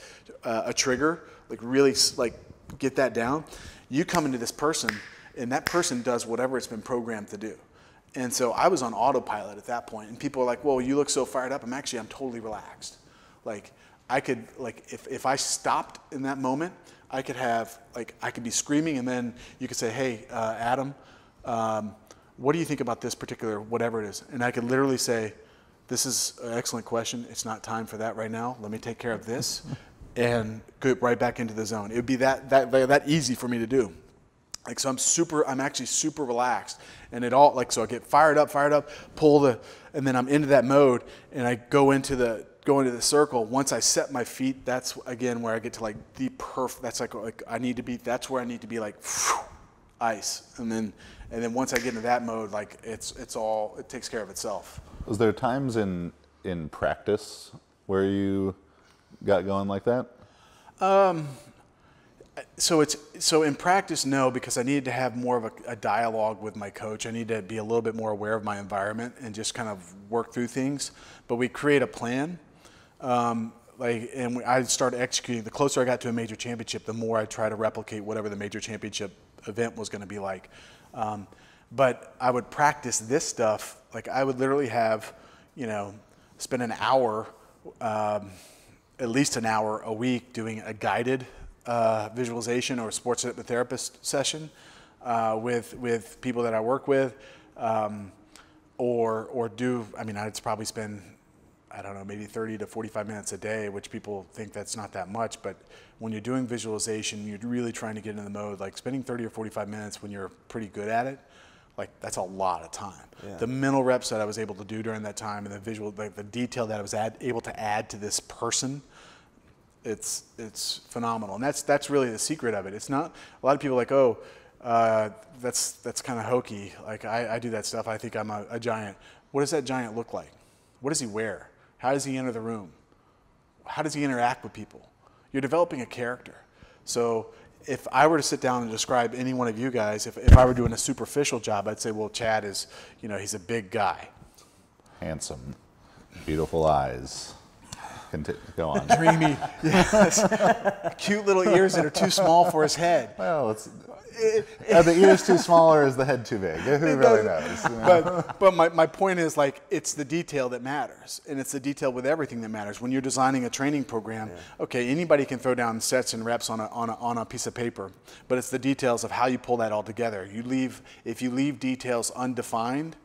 a trigger, like really like get that down, you come into this person, and that person does whatever it's been programmed to do. And so I was on autopilot at that point, and people are like, "Well, you look so fired up." I'm totally relaxed. Like I could, like if I stopped in that moment, I could be screaming, and then you could say, "Hey, Adam, what do you think about this particular whatever it is?" And I could literally say, "This is an excellent question. It's not time for that right now. Let me take care of this." And go right back into the zone. It would be that easy for me to do. Like, so I'm actually super relaxed, and it all, like, so I get fired up, and then I'm into that mode, and I go into the circle. Once I set my feet, that's again where I get to like the perfect, that's like that's where I need to be like, whew, ice. And then once I get into that mode, like it takes care of itself. Was there times in practice where you got going like that? So in practice, no, because I needed to have more of a dialogue with my coach. I need to be a little bit more aware of my environment and just kind of work through things. But we create a plan, I start executing. The closer I got to a major championship, the more I try to replicate whatever the major championship event was going to be like. But I would practice this stuff. Like I would literally have, spend an hour, at least an hour a week doing a guided visualization or sports hypnotherapist session with people that I work with, I'd probably spend, I don't know, maybe 30 to 45 minutes a day, which people think that's not that much, but when you're doing visualization, you're really trying to get into the mode, like spending 30 or 45 minutes when you're pretty good at it, like that's a lot of time. Yeah. The mental reps that I was able to do during that time and the visual, like the detail that I was able to add to this person, it's phenomenal, and that's really the secret of it. It's not a lot of people are like, oh, that's kind of hokey. Like I do that stuff. I think I'm a giant. What does that giant look like? What does he wear? How does he enter the room? How does he interact with people? You're developing a character. So if I were to sit down and describe any one of you guys, if I were doing a superficial job, I'd say, well, Chad is, he's a big guy. Handsome, beautiful eyes. Go on. Dreamy, yes. Cute little ears that are too small for his head. Well, are the ears too small or is the head too big? Who really knows? But my point is, like, it's the detail that matters, and it's the detail with everything that matters. When you're designing a training program, okay, anybody can throw down sets and reps on a piece of paper, but it's the details of how you pull that all together. If you leave details undefined,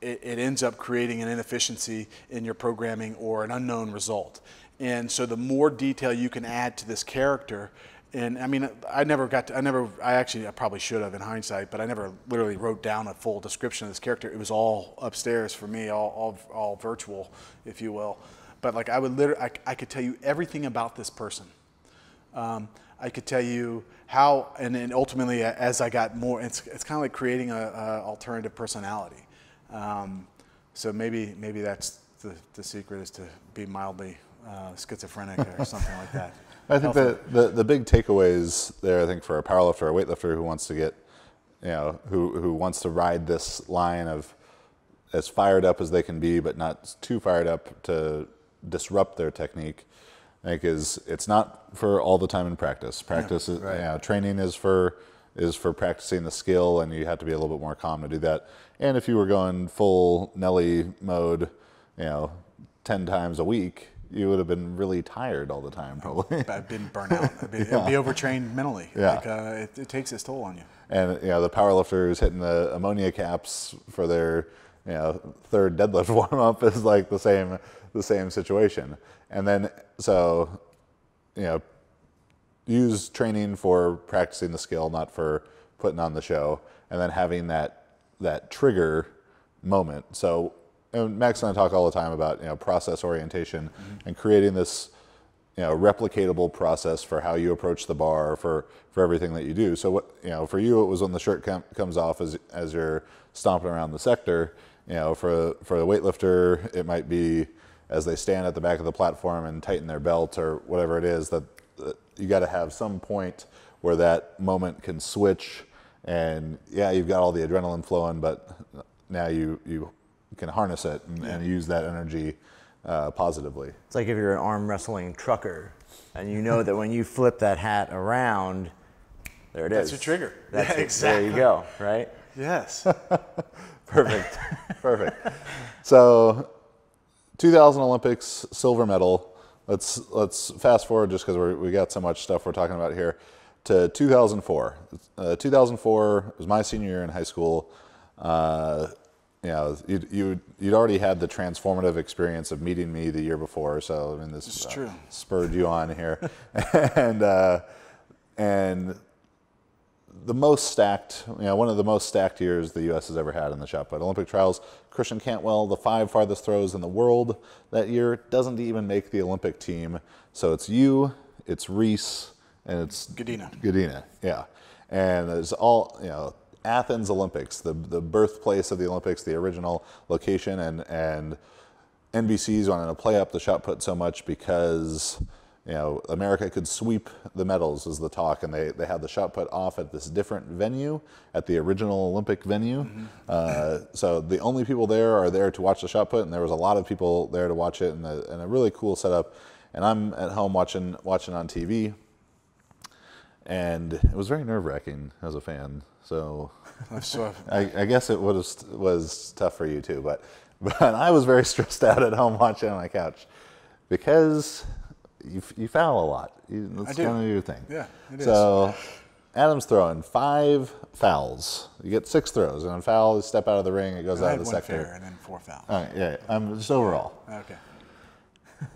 it ends up creating an inefficiency in your programming or an unknown result. And so the more detail you can add to this character, and I mean, I probably should have in hindsight, but I never literally wrote down a full description of this character. It was all upstairs for me, all virtual, if you will. But like I could tell you everything about this person. I could tell you how, and then ultimately as I got more, it's kind of like creating a alternative personality. So maybe that's the secret, is to be mildly schizophrenic or something like that. I think the big takeaways there, I think, for a powerlifter or a weightlifter who wants to get, who wants to ride this line of as fired up as they can be, but not too fired up to disrupt their technique, I think it's not for all the time in practice. Practice is, training is for practicing the skill, and you have to be a little bit more calm to do that. And if you were going full Nelly mode, 10 times a week, you would have been really tired all the time, probably. I've been burnt out. I'd be overtrained mentally. Yeah. Like, it takes its toll on you. And the powerlifter who's hitting the ammonia caps for their third deadlift warm up is like the same situation. And then use training for practicing the skill, not for putting on the show, and then having that trigger moment. So, and Max and I talk all the time about process orientation and creating this replicatable process for how you approach the bar for everything that you do. So what for you, it was when the shirt comes off as you're stomping around the sector. For the weightlifter, it might be as they stand at the back of the platform and tighten their belt or whatever it is. That you got to have some point where that moment can switch, and you've got all the adrenaline flowing, but now you can harness it and use that energy positively. It's like if you're an arm wrestling trucker, and you know that when you flip that hat around, there it is. That's your trigger. That's exactly. There you go, right? Yes. Perfect. So, 2000 Olympics, silver medal. Let's fast forward just because we got so much stuff we're talking about here to 2004. 2004 was my senior year in high school. You'd already had the transformative experience of meeting me the year before, so I mean this is true. Spurred you on here, and the most stacked, one of the most stacked years the U.S. has ever had in the shot put. Olympic trials, Christian Cantwell, the 5 farthest throws in the world that year, doesn't even make the Olympic team. So it's you, it's Reese, and it's Godina, yeah. And it's all, Athens Olympics, the birthplace of the Olympics, the original location, and NBC's wanted to play up the shot put so much because America could sweep the medals is the talk, and they had the shot put off at this different venue, at the original Olympic venue. So the only people there are there to watch the shot put, and there was a lot of people there to watch it, and a really cool setup. And I'm at home watching on TV, and it was very nerve-wracking as a fan. So I guess it was tough for you too, but I was very stressed out at home watching on my couch because you foul a lot. That's kind of your thing. Yeah, it is. So Adam's throwing 5 fouls. You get 6 throws, and on foul, you step out of the ring, it goes out of the sector. Fair and then 4 fouls. All right, just overall. Okay.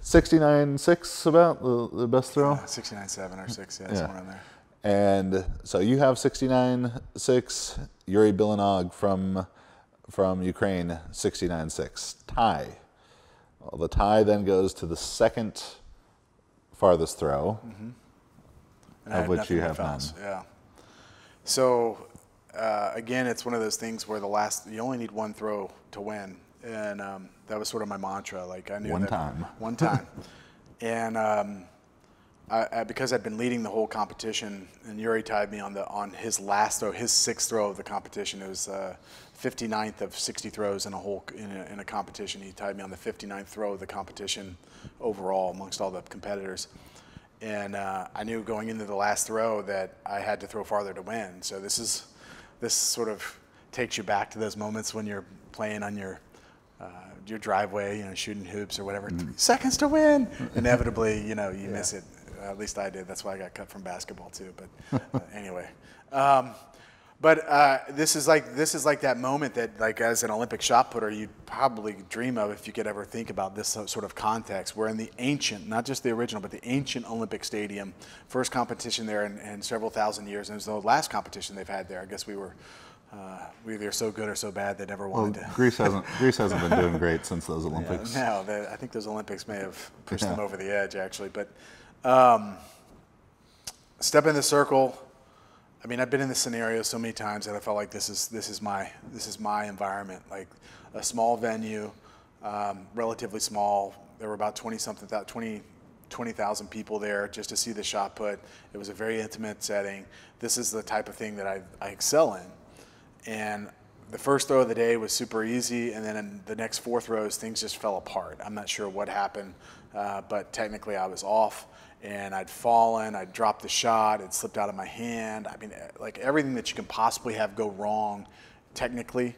69.6 about the best throw? 69.7 or 6, somewhere around there. And so you have 69.6. Yuri Bilanog from Ukraine, 69.6. Tie. Well, the tie then goes to the second farthest throw, And of which you have nothing none. else. Yeah. So again, it's one of those things where you only need one throw to win, and that was sort of my mantra. Like I knew One time. And because I'd been leading the whole competition, and Yuri tied me on his last throw, his sixth throw of the competition. It was 59th of 60 throws in a competition. He tied me on the 59th throw of the competition overall amongst all the competitors. And I knew going into the last throw that I had to throw farther to win. So this sort of takes you back to those moments when you're playing on your driveway, shooting hoops or whatever. 3 seconds to win. Inevitably, you miss it. At least I did. That's why I got cut from basketball too. But anyway, this is like that moment that, like, as an Olympic shot putter, you'd probably dream of if you could ever think about this sort of context. We're in the ancient, not just the original, but the ancient Olympic Stadium. First competition there in several thousand years, and it was the last competition they've had there. I guess we were either so good or so bad they never wanted to. Greece hasn't been doing great since those Olympics. No, I think those Olympics may have pushed them over the edge, actually. But step in the circle. I mean, I've been in this scenario so many times that I felt like this is my environment. Like a small venue, relatively small. There were about 20,000 people there just to see the shot put. It was a very intimate setting. This is the type of thing that I excel in. And the first throw of the day was super easy, and then in the next 4 throws, things just fell apart. I'm not sure what happened, but technically I was off. And I'd fallen, I'd dropped the shot, it slipped out of my hand. I mean, like everything that you can possibly have go wrong technically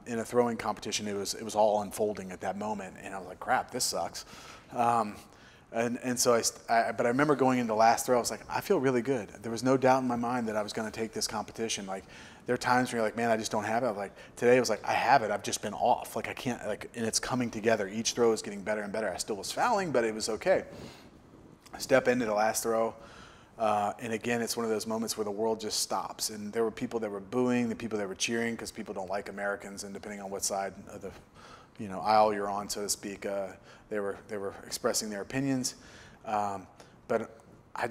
in a throwing competition, it was all unfolding at that moment. And I was like, crap, this sucks. And so but I remember going into the last throw, I was like, I feel really good. There was no doubt in my mind that I was going to take this competition. Like, there are times where you're like, man, I just don't have it. Like, today I was like, I have it, I've just been off. Like, I can't, and it's coming together. Each throw is getting better and better. I still was fouling, but it was okay. Step into the last throw, and again, it's one of those moments where the world just stops. And there were people that were booing, the people that were cheering, because people don't like Americans, and depending on what side of the aisle you're on, so to speak, they were expressing their opinions. But I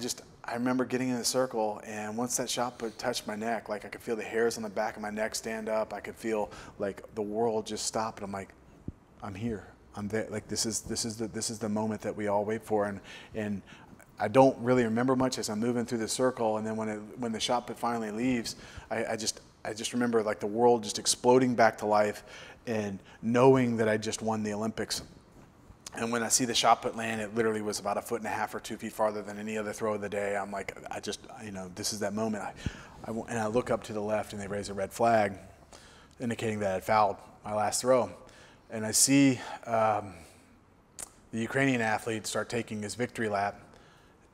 remember getting in the circle, and once that shot put touched my neck, like I could feel the hairs on the back of my neck stand up. I could feel like the world just stopped, and I'm like, I'm here. I'm there. Like, this is the moment that we all wait for, and I don't really remember much as I'm moving through the circle, and then when the shot put finally leaves, I just remember like the world just exploding back to life, and knowing that I just won the Olympics. And when I see the shot put land, it literally was about 1.5 feet or 2 feet farther than any other throw of the day. I'm like, this is that moment. And I look up to the left, and they raise a red flag, indicating that I fouled my last throw. And I see the Ukrainian athlete start taking his victory lap.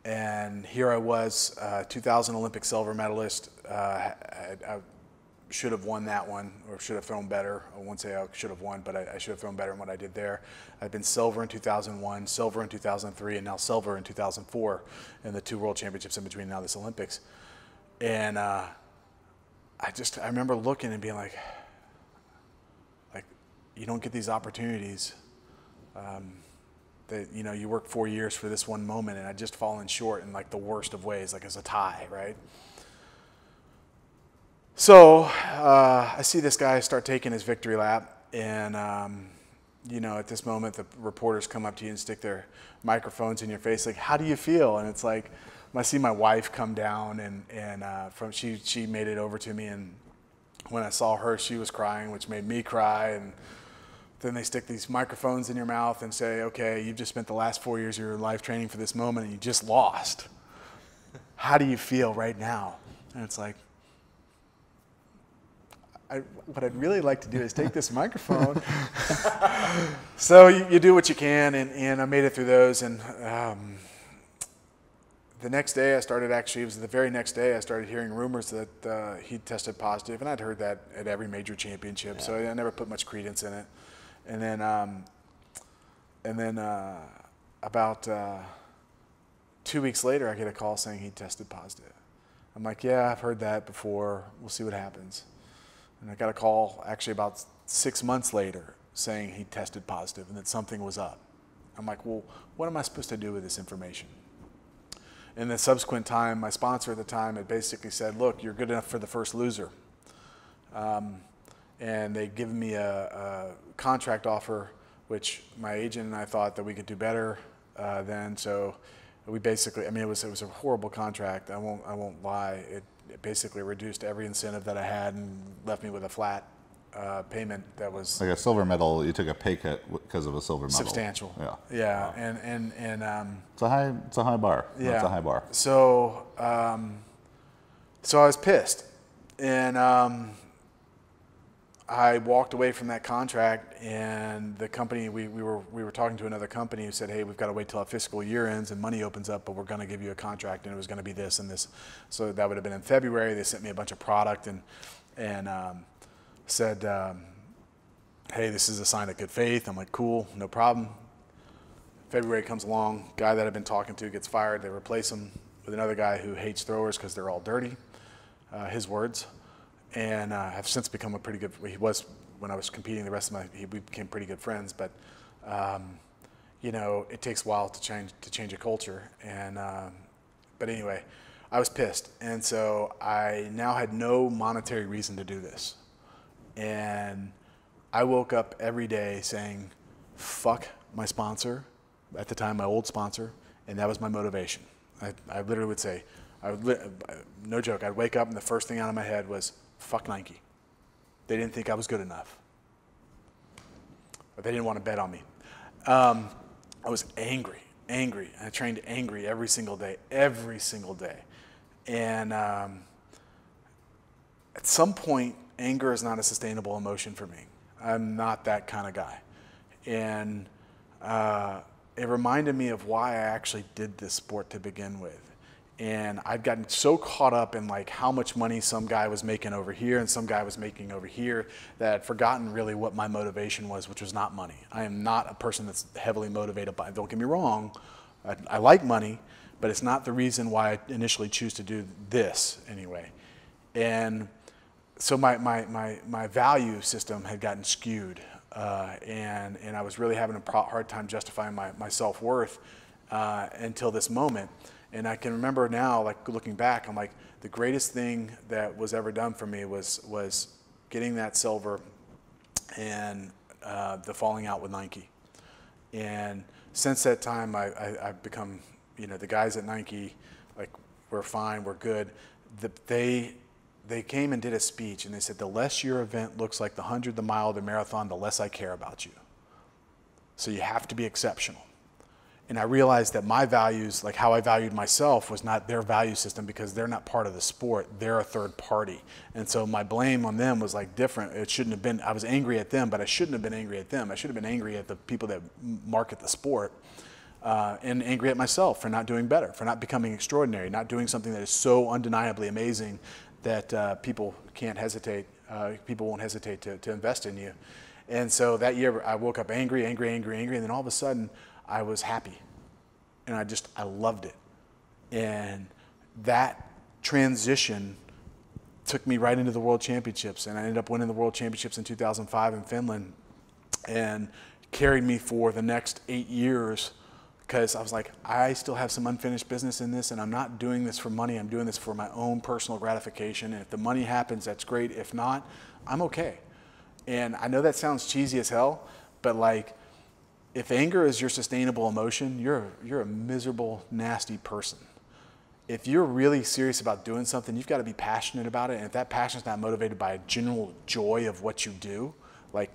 And here I was, 2000 Olympic silver medalist. I should have won that one, or should have thrown better. I won't say I should have won, but I should have thrown better in what I did there. I've been silver in 2001, silver in 2003, and now silver in 2004 in the 2 world championships in between now this Olympics. And I remember looking and being like, you don't get these opportunities. That you work 4 years for this one moment, and I just fallen short in like the worst of ways, like as a tie, right? So I see this guy start taking his victory lap, and at this moment, the reporters come up to you and stick their microphones in your face, like, how do you feel? And it's like, I see my wife come down, and she made it over to me, and when I saw her, she was crying, which made me cry. And then they stick these microphones in your mouth and say, okay, you've just spent the last 4 years of your life training for this moment, and you just lost. How do you feel right now? And it's like, what I'd really like to do is take this microphone. So you do what you can, and I made it through those. And the next day it was the very next day I started hearing rumors that he tested positive, and I'd heard that at every major championship, so I never put much credence in it. And then about 2 weeks later, I get a call saying he tested positive. I'm like, yeah, I've heard that before. We'll see what happens. And I got a call actually about 6 months later saying he tested positive and that something was up. I'm like, well, what am I supposed to do with this information? In the subsequent time, my sponsor at the time had basically said, look, you're good enough for the first loser. And they'd given me a contract offer, which my agent and I thought that we could do better then. So we basically, I mean, it was a horrible contract. I won't lie. It basically reduced every incentive that I had and left me with a flat payment that was like a silver medal. You took a pay cut because of a silver medal. Substantial. Yeah. Yeah. Wow. And it's a high bar. Yeah. It's a high bar. So so I was pissed, and I walked away from that contract, and the company we were talking to another company who said, hey, we've got to wait till our fiscal year ends and money opens up, but we're going to give you a contract, and it was going to be this and this. So that would have been in February. They sent me a bunch of product and said, hey, this is a sign of good faith. I'm like, cool, no problem. February comes along, guy that I've been talking to gets fired. They replace him with another guy who hates throwers because they're all dirty, his words. And have since become a pretty good, he was, when I was competing the rest of we became pretty good friends, but you know, it takes a while to change a culture. And, but anyway, I was pissed. And so I now had no monetary reason to do this. And I woke up every day saying, fuck my sponsor, at the time my old sponsor, and that was my motivation. I literally would say, no joke, I'd wake up and the first thing out of my head was, fuck Nike. They didn't think I was good enough. But they didn't want to bet on me. I was angry. I trained angry every single day. And at some point, anger is not a sustainable emotion for me. I'm not that kind of guy. And it reminded me of why I actually did this sport to begin with. And I'd gotten so caught up in like how much money some guy was making over here and some guy was making over here that I'd forgotten really what my motivation was, which was not money. I am not a person that's heavily motivated by, don't get me wrong, I like money, but it's not the reason why I initially choose to do this anyway. And so my value system had gotten skewed, and I was really having a hard time justifying my self-worth until this moment. And I can remember now, like looking back, I'm like, the greatest thing that was ever done for me was getting that silver and the falling out with Nike. And since that time, I've become, you know, the guys at Nike, like, we're fine, we're good. They came and did a speech, and they said, the less your event looks like the 100, the mile, the marathon, the less I care about you. So you have to be exceptional. And I realized that my values, like how I valued myself, was not their value system because they're not part of the sport. They're a third party. And so my blame on them was like different. It shouldn't have been, I was angry at them, but I shouldn't have been angry at them. I should have been angry at the people that market the sport, and angry at myself for not doing better, for not becoming extraordinary, not doing something that is so undeniably amazing that people can't hesitate, people won't hesitate to invest in you. And so that year I woke up angry, and then all of a sudden I was happy, and I loved it. And that transition took me right into the World Championships, and I ended up winning the World Championships in 2005 in Finland, and carried me for the next 8 years, because I was like, I still have some unfinished business in this, and I'm not doing this for money, I'm doing this for my own personal gratification, and if the money happens, that's great. If not, I'm okay. And I know that sounds cheesy as hell, but like, if anger is your sustainable emotion, you're a miserable, nasty person. If you're really serious about doing something, you've got to be passionate about it. And if that passion is not motivated by a general joy of what you do, like,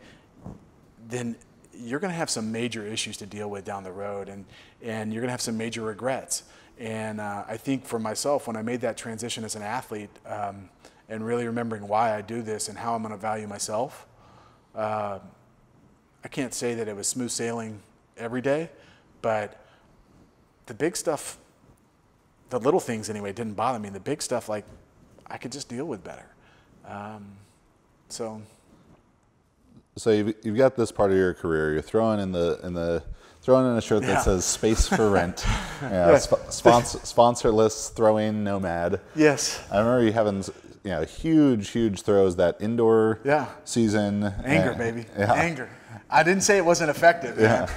then you're going to have some major issues to deal with down the road, and you're going to have some major regrets. And I think for myself, when I made that transition as an athlete, and really remembering why I do this and how I'm going to value myself, I can't say that it was smooth sailing every day, but the big stuff, the little things anyway, didn't bother me. The big stuff, like, I could just deal with better. So you've got this part of your career. You're throwing in a shirt that says "Space for Rent," sponsorless throwing nomad. Yes. I remember you having huge throws that indoor season. Anger, baby. Yeah. Anger. I didn't say it wasn't effective. Yeah.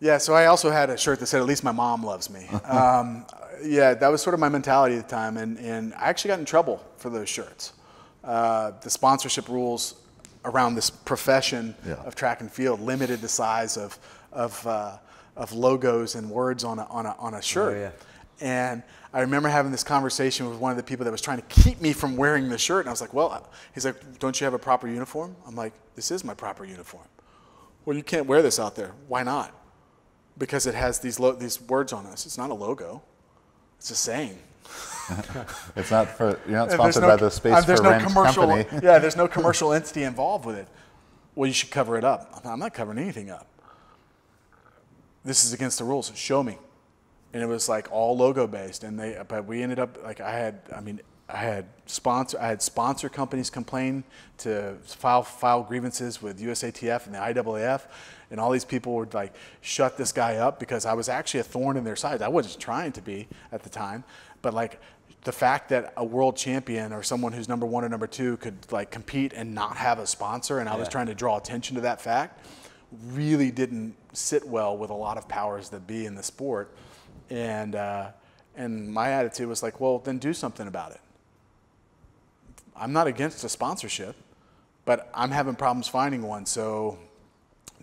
Yeah, so I also had a shirt that said, "At least my mom loves me." Yeah, that was sort of my mentality at the time, and I actually got in trouble for those shirts. The sponsorship rules around this profession of track and field limited the size of logos and words on a shirt. Oh, yeah. And I remember having this conversation with one of the people that was trying to keep me from wearing the shirt, and I was like, "Well," he's like, "Don't you have a proper uniform?" I'm like, "This is my proper uniform." "Well, you can't wear this out there." "Why not?" "Because it has these words on us." "It's not a logo. It's a saying." It's not for, you're not sponsored by the Space for Rent company. Yeah, there's no commercial entity involved with it. "Well, you should cover it up." "I'm not covering anything up. This is against the rules. Show me." And it was like all logo based, but we ended up like I had sponsor companies complain to file grievances with USATF and the IAAF, and all these people would like shut this guy up because I was actually a thorn in their side. I wasn't trying to be at the time, but like the fact that a world champion or someone who's number 1 or number 2 could like compete and not have a sponsor, and I was trying to draw attention to that fact, really didn't sit well with a lot of powers that be in the sport. And my attitude was like, well, then do something about it. I'm not against a sponsorship, but I'm having problems finding one, so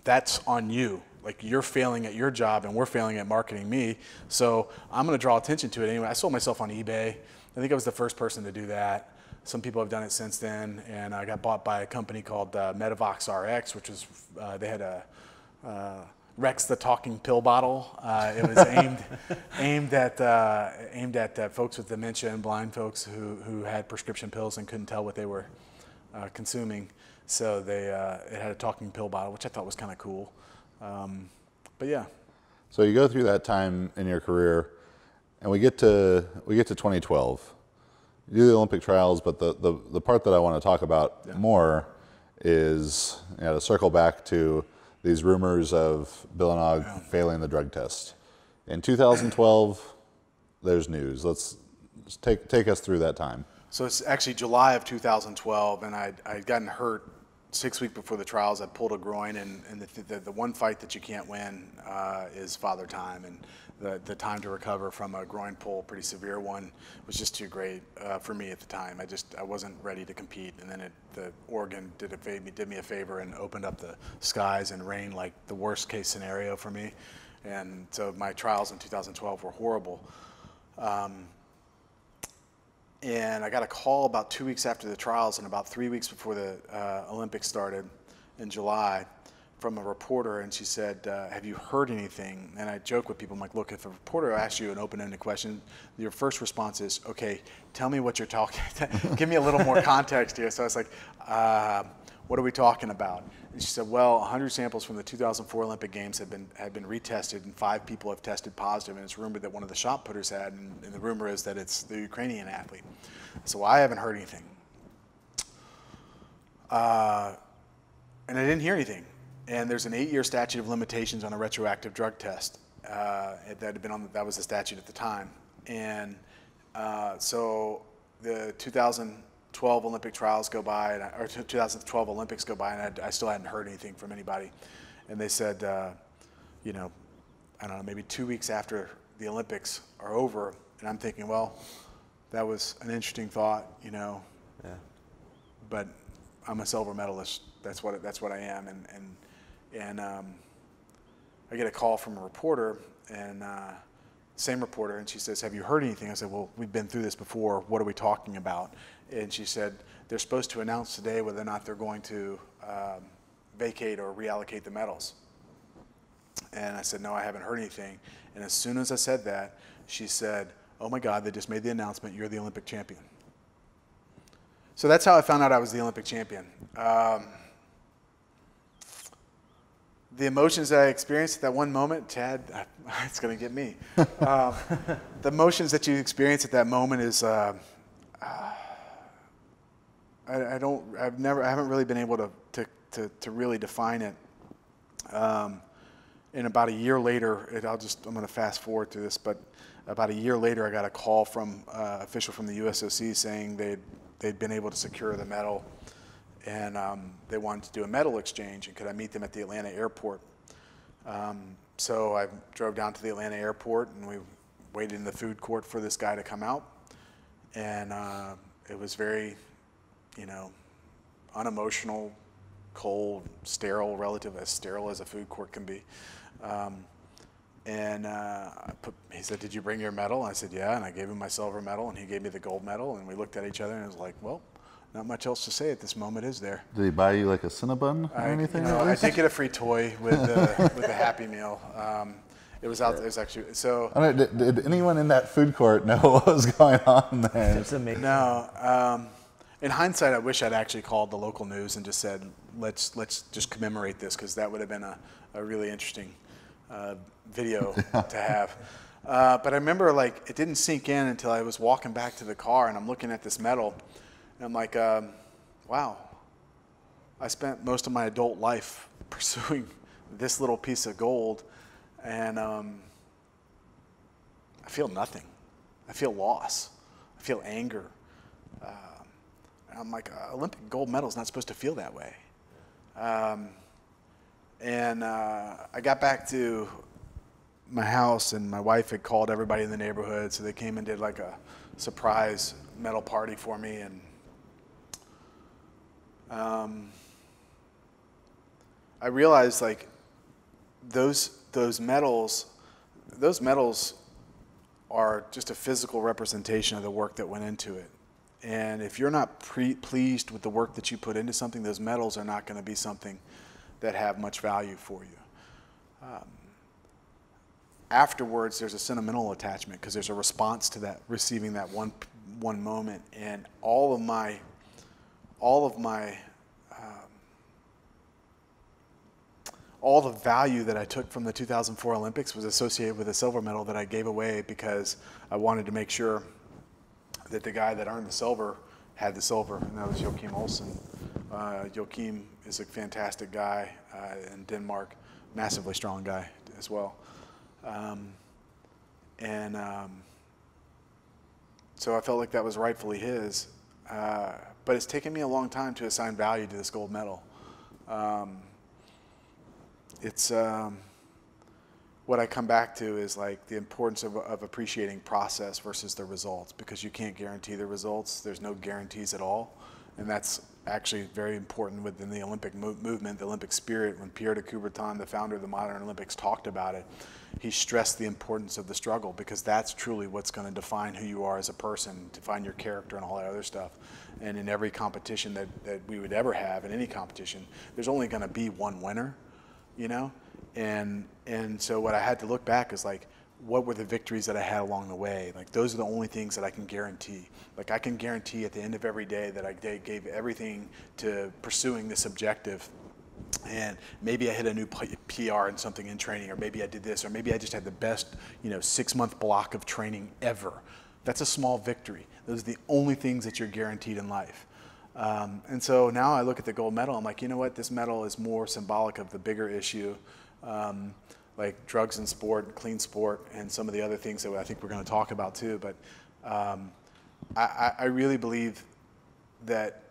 that's on you. Like, you're failing at your job and we're failing at marketing me, so I'm going to draw attention to it anyway. I sold myself on eBay. I think I was the first person to do that. Some people have done it since then, and I got bought by a company called Metavox RX, which was, they had a Rex the talking pill bottle. It was aimed at folks with dementia and blind folks who had prescription pills and couldn't tell what they were consuming. So it had a talking pill bottle, which I thought was kind of cool. But yeah. So you go through that time in your career, and we get to 2012. You do the Olympic trials, but the part that I want to talk about more is, to circle back to these rumors of Billenog failing the drug test. In 2012, there's news. Let's take us through that time. So it's actually July of 2012, and I'd gotten hurt 6 weeks before the trials. I pulled a groin, and the one fight that you can't win is Father Time, and the time to recover from a groin pull, pretty severe one, was just too great for me at the time. I wasn't ready to compete, and then the Oregon did me a favor and opened up the skies and rain, like the worst case scenario for me, and so my trials in 2012 were horrible. And I got a call about 2 weeks after the trials and about 3 weeks before the Olympics started in July from a reporter, and she said, "Have you heard anything?" And I joke with people, I'm like, look, if a reporter asks you an open-ended question, your first response is, "Okay, tell me what you're talking, give me a little more context here." So I was like, "What are we talking about?" And she said, "Well, 100 samples from the 2004 Olympic Games have been retested, and 5 people have tested positive, and it's rumored that one of the shot putters had, and the rumor is that it's the Ukrainian athlete." So I haven't heard anything. And I didn't hear anything. And there's an 8-year statute of limitations on a retroactive drug test. That was the statute at the time. And so the 2012 Olympic trials go by, or 2012 Olympics go by, and I still hadn't heard anything from anybody. And they said, I don't know, maybe 2 weeks after the Olympics are over, and I'm thinking, well, that was an interesting thought, Yeah. But I'm a silver medalist. That's what I am, and I get a call from a reporter, and same reporter, and she says, "Have you heard anything?" I said, "Well, we've been through this before. What are we talking about?" And she said, "They're supposed to announce today whether or not they're going to vacate or reallocate the medals." And I said, "No, I haven't heard anything." And as soon as I said that, she said, "Oh my God, they just made the announcement. You're the Olympic champion." So that's how I found out I was the Olympic champion. The emotions that I experienced at that one moment, Chad, it's going to get me. The emotions that you experience at that moment is, I haven't really been able to really define it. And about a year later, I'm going to fast forward through this, but about a year later, I got a call from an official from the USOC saying they'd been able to secure the medal, and they wanted to do a medal exchange, and could I meet them at the Atlanta airport? So I drove down to the Atlanta airport, and we waited in the food court for this guy to come out. And it was very, unemotional, cold, sterile, relative as sterile as a food court can be. He said, "Did you bring your medal?" I said, "Yeah," and I gave him my silver medal, and he gave me the gold medal, and we looked at each other, and it was like, well, not much else to say at this moment, is there? Did he buy you like a Cinnabon or anything? I did get a free toy with the Happy Meal. It was out. It was actually so. I don't know, did anyone in that food court know what was going on there? It's amazing. No. In hindsight, I wish I'd actually called the local news and just said, let's just commemorate this, because that would have been a really interesting video to have. But I remember, like, it didn't sink in until I was walking back to the car, and I'm looking at this medal, and I'm like, wow, I spent most of my adult life pursuing this little piece of gold, and I feel nothing. I feel loss. I feel anger. And I'm like, Olympic gold medal is not supposed to feel that way. I got back to my house, and my wife had called everybody in the neighborhood, so they came and did like a surprise medal party for me. And I realized, like, those medals are just a physical representation of the work that went into it. And if you're not pleased with the work that you put into something, those medals are not going to be something that have much value for you. Afterwards, there's a sentimental attachment, because there's a response to that, receiving that one moment. And all the value that I took from the 2004 Olympics was associated with a silver medal that I gave away, because I wanted to make sure that the guy that earned the silver had the silver, and that was Joachim Olsen. Joachim is a fantastic guy in Denmark, massively strong guy as well. So I felt like that was rightfully his, but it's taken me a long time to assign value to this gold medal. What I come back to is, like, the importance of appreciating process versus the results, because you can't guarantee the results. There's no guarantees at all. And that's actually very important within the Olympic movement, the Olympic spirit. When Pierre de Coubertin, the founder of the modern Olympics, talked about it, he stressed the importance of the struggle, because that's truly what's going to define who you are as a person, define your character and all that other stuff. And in every competition that we would ever have, in any competition, there's only going to be one winner, And so what I had to look back is, like, what were the victories that I had along the way? Like, those are the only things that I can guarantee. Like, I can guarantee at the end of every day that I gave everything to pursuing this objective. And maybe I hit a new PR in something in training, or maybe I did this, or maybe I just had the best, 6-month block of training ever. That's a small victory. Those are the only things that you're guaranteed in life. And so now I look at the gold medal, I'm like, you know what? This medal is more symbolic of the bigger issue, like drugs in sport, clean sport, and some of the other things that I think we're going to talk about too. But I really believe that,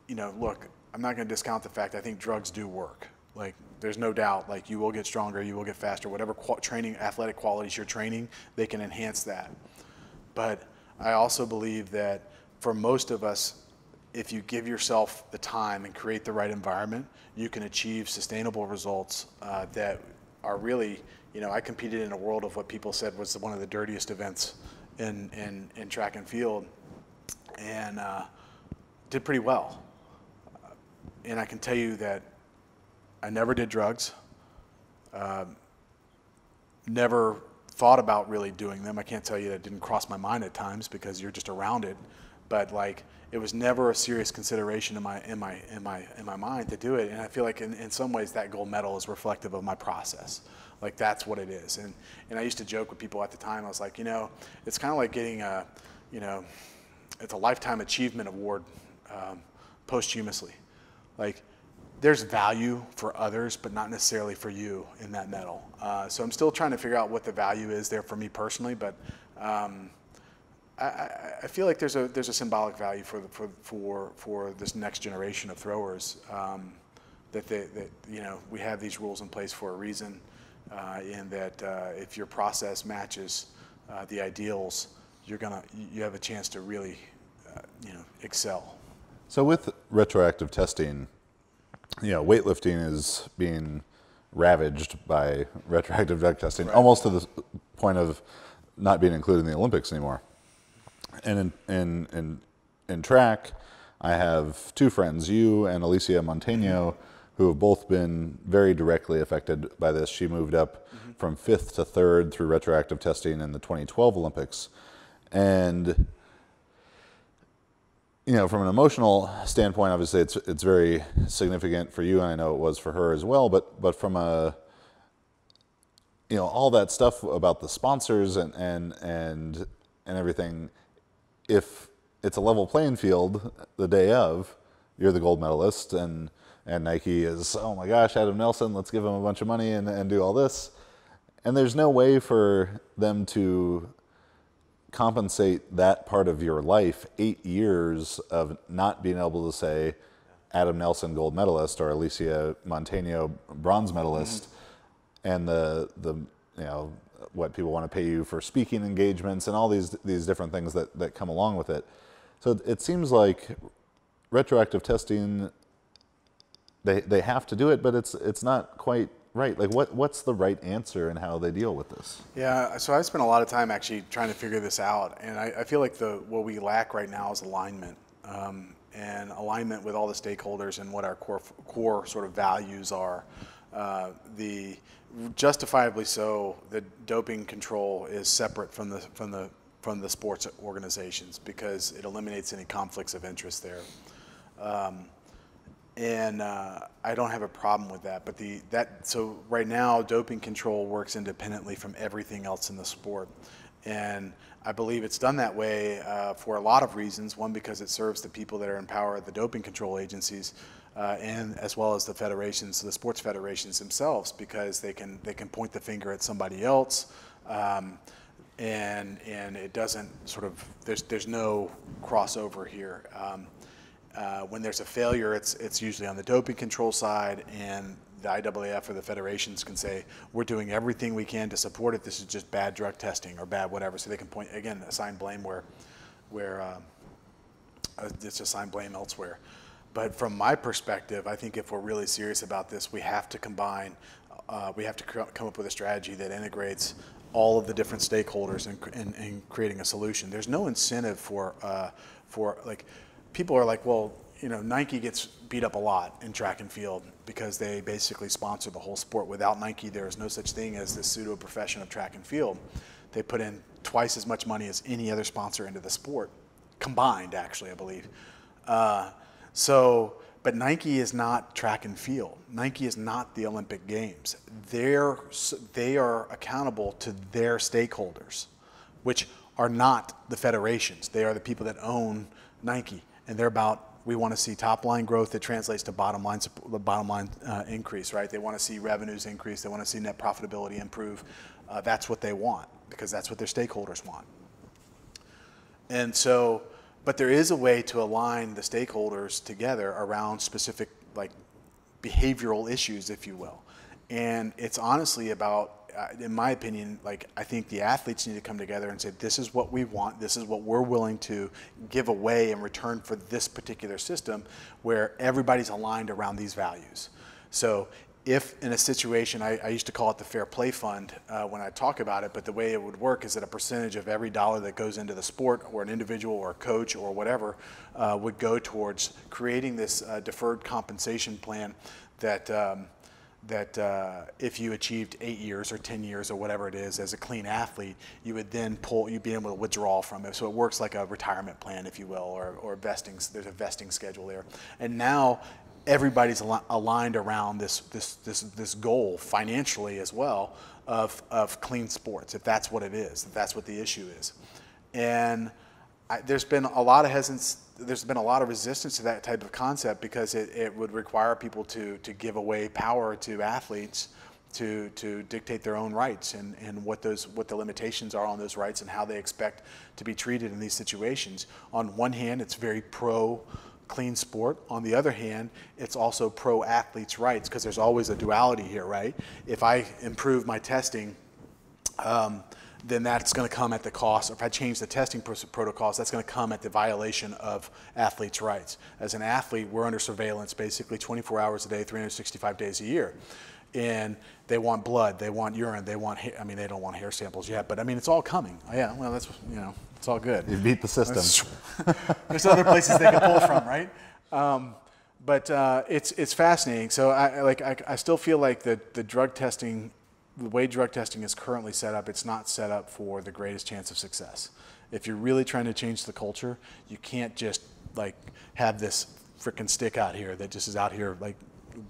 look, I'm not going to discount the fact I think drugs do work. Like, there's no doubt, like, you will get stronger, you will get faster, whatever training, athletic qualities you're training, they can enhance that. But I also believe that for most of us, if you give yourself the time and create the right environment, you can achieve sustainable results that are really, I competed in a world of what people said was one of the dirtiest events in track and field, and did pretty well. And I can tell you that I never did drugs, never thought about really doing them. I can't tell you that it didn't cross my mind at times, because you're just around it, but like, it was never a serious consideration in my mind to do it. And I feel like in some ways that gold medal is reflective of my process. Like, that's what it is. And I used to joke with people at the time. I was like, it's kind of like getting it's a lifetime achievement award posthumously. Like, there's value for others, but not necessarily for you in that medal. So I'm still trying to figure out what the value is there for me personally, but I feel like there's a symbolic value for this next generation of throwers that we have these rules in place for a reason, and that if your process matches the ideals, you have a chance to really excel. So with retroactive testing, weightlifting is being ravaged by retroactive drug testing, almost to the point of not being included in the Olympics anymore. And in track, I have two friends, you and Alicia Montano, who have both been very directly affected by this. She moved up from 5th to 3rd through retroactive testing in the 2012 Olympics. And from an emotional standpoint, obviously it's very significant for you, and I know it was for her as well. But from all that stuff about the sponsors and everything, if it's a level playing field the day of, you're the gold medalist, and Nike is, oh my gosh, Adam Nelson, let's give him a bunch of money and do all this, and there's no way for them to compensate that part of your life, 8 years of not being able to say Adam Nelson gold medalist or Alicia Montano bronze medalist, and the what people want to pay you for speaking engagements and all these different things that come along with it. So it seems like retroactive testing, they have to do it, but it's not quite right. Like what's the right answer and how they deal with this? Yeah, so I spent a lot of time actually trying to figure this out, and I feel like what we lack right now is alignment, and alignment with all the stakeholders and what our core sort of values are. Justifiably so, the doping control is separate from the sports organizations because it eliminates any conflicts of interest there. And I don't have a problem with that. But so right now, doping control works independently from everything else in the sport. And I believe it's done that way for a lot of reasons. One, because it serves the people that are in power at the doping control agencies, and as well as the federations, the sports federations themselves, because they can point the finger at somebody else. And it doesn't sort of, there's no crossover here. When there's a failure, it's usually on the doping control side, and the IAAF or the federations can say, we're doing everything we can to support it. This is just bad drug testing or bad whatever. So they can point, again, assign blame where it's assign blame elsewhere. But from my perspective, I think if we're really serious about this, we have to combine, we have to come up with a strategy that integrates all of the different stakeholders in creating a solution. There's no incentive for like, people are like, well, Nike gets beat up a lot in track and field because they basically sponsor the whole sport. Without Nike, there is no such thing as this pseudo profession of track and field. They put in twice as much money as any other sponsor into the sport, combined, actually, I believe. But Nike is not track and field. Nike is not the Olympic Games. They are accountable to their stakeholders, which are not the federations. They are the people that own Nike, and they're about, we want to see top line growth that translates to bottom line increase, right? They want to see revenues increase. They want to see net profitability improve. That's what they want, because that's what their stakeholders want. And so, but there is a way to align the stakeholders together around specific, like, behavioral issues, if you will. And it's honestly about, in my opinion, like, I think the athletes need to come together and say, this is what we want, this is what we're willing to give away in return for this particular system, where everybody's aligned around these values. So if in a situation, I used to call it the Fair Play Fund when I talk about it, but the way it would work is that a percentage of every dollar that goes into the sport, or an individual or a coach or whatever, would go towards creating this deferred compensation plan that if you achieved 8 years or 10 years or whatever it is as a clean athlete, you would then you'd be able to withdraw from it. So it works like a retirement plan, if you will, or vesting. There's a vesting schedule there. And now everybody's aligned around this goal financially as well of clean sports, if that's what it is, if that's what the issue is. And there's been a lot of resistance to that type of concept, because it would require people to give away power to athletes to dictate their own rights and what the limitations are on those rights and how they expect to be treated in these situations. On one hand, it's very pro clean sport. On the other hand, it's also pro athletes' rights, because there's always a duality here, right? If I improve my testing, then that's going to come at the cost. Or if I change the testing protocols, that's going to come at the violation of athletes' rights. As an athlete, we're under surveillance basically 24 hours a day, 365 days a year. And they want blood, they want urine, they want hair. I mean, they don't want hair samples yet, but I mean, it's all coming. Yeah, well, that's, you know, it's all good. You beat the system. There's other places they can pull from, right? But it's fascinating. So I still feel like the drug testing, the way drug testing is currently set up, it's not set up for the greatest chance of success. If you're really trying to change the culture, you can't just like have this freaking stick out here that just is out here like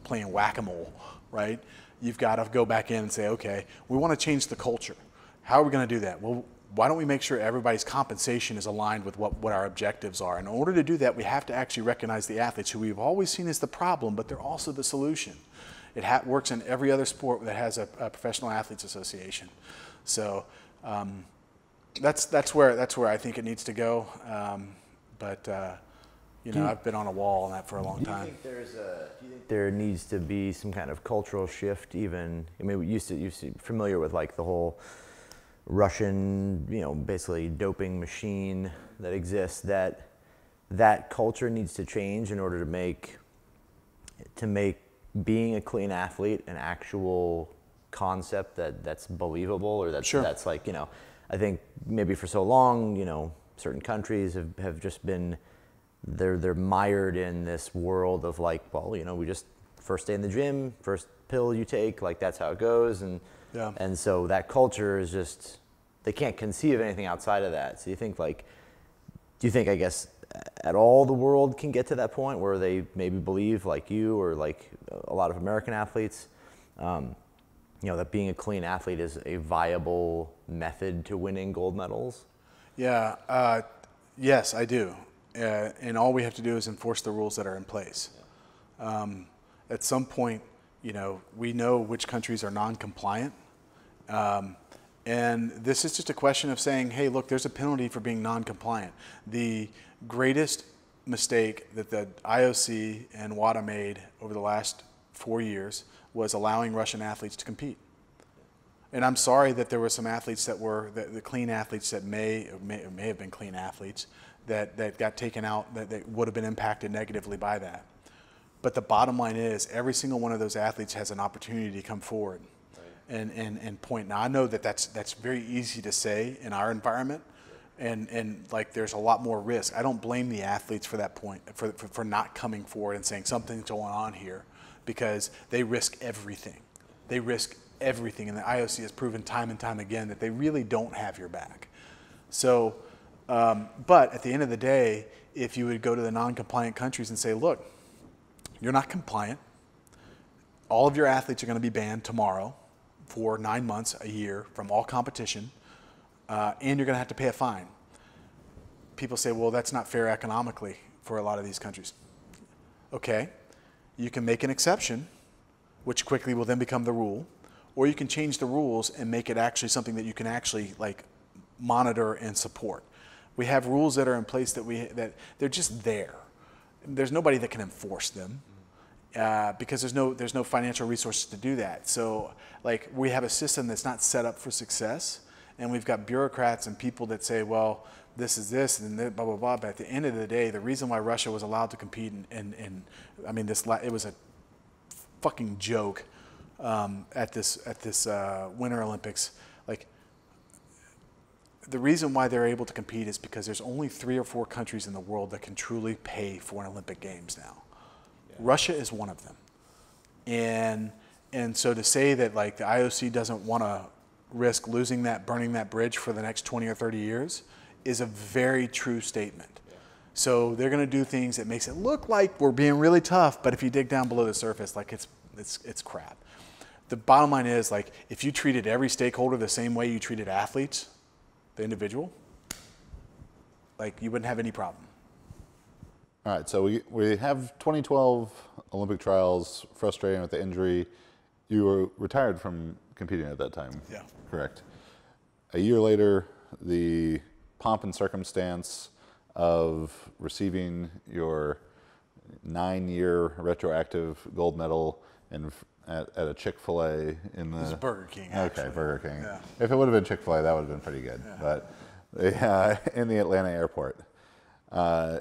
playing whack-a-mole, right? You've got to go back in and say, okay, we want to change the culture. How are we going to do that? Well, why don't we make sure everybody's compensation is aligned with what our objectives are? In order to do that, we have to actually recognize the athletes, who we've always seen as the problem, but they're also the solution. It works in every other sport that has a professional athletes association. So that's where I think it needs to go. You know, I've been on a wall on that for a long time. Do you think there needs to be some kind of cultural shift? Even, I mean, we used to familiar with like the whole Russian, you know, basically doping machine that exists. That culture needs to change in order to make being a clean athlete an actual concept that's believable, or that's like, you know, I think maybe for so long, you know, certain countries have just been, they're mired in this world of like, well, you know, we just first day in the gym, first pill you take, like that's how it goes, and so that culture is just, they can't conceive of anything outside of that. So do you think, I guess, at all the world can get to that point where they maybe believe, like you or like a lot of American athletes, you know, that being a clean athlete is a viable method to winning gold medals? Yeah, yes, I do. And all we have to do is enforce the rules that are in place. At some point, you know, we know which countries are non-compliant. And this is just a question of saying, hey, look, there's a penalty for being non-compliant. The greatest mistake that the IOC and WADA made over the last 4 years was allowing Russian athletes to compete. And I'm sorry that there were some athletes that were, the clean athletes that may have been clean athletes that got taken out, that would have been impacted negatively by that. But the bottom line is, every single one of those athletes has an opportunity to come forward and point. Now, I know that that's very easy to say in our environment, and like there's a lot more risk. I don't blame the athletes for that point, for not coming forward and saying something's going on here, because they risk everything. They risk everything, and the IOC has proven time and time again that they really don't have your back. So, but at the end of the day, if you would go to the non-compliant countries and say, look, you're not compliant, all of your athletes are going to be banned tomorrow for 9 months, a year, from all competition, and you're going to have to pay a fine. People say, well, that's not fair economically for a lot of these countries. Okay, you can make an exception, which quickly will then become the rule, or you can change the rules and make it actually something that you can actually like monitor and support. We have rules that are in place that they're just there. There's nobody that can enforce them. Because there's no financial resources to do that. So like we have a system that's not set up for success, and we've got bureaucrats and people that say, well, this is this and blah, blah, blah. But at the end of the day, the reason why Russia was allowed to compete in I mean, it was a fucking joke at this Winter Olympics. Like, the reason why they're able to compete is because there's only 3 or 4 countries in the world that can truly pay for an Olympic Games now. Russia is one of them. And so to say that like the IOC doesn't want to risk burning that bridge for the next 20 or 30 years is a very true statement. So they're going to do things that makes it look like we're being really tough, but if you dig down below the surface, like it's crap. The bottom line is, like, if you treated every stakeholder the same way you treated athletes, the individual, like, you wouldn't have any problem. All right, so we have 2012 Olympic trials, frustrating with the injury. You were retired from competing at that time. Yeah. Correct. A year later, the pomp and circumstance of receiving your 9-year retroactive gold medal at a Chick-fil-A in the... It was Burger King, Okay, actually. Burger King. Yeah. If it would have been Chick-fil-A, that would have been pretty good. Yeah. But in the Atlanta airport. I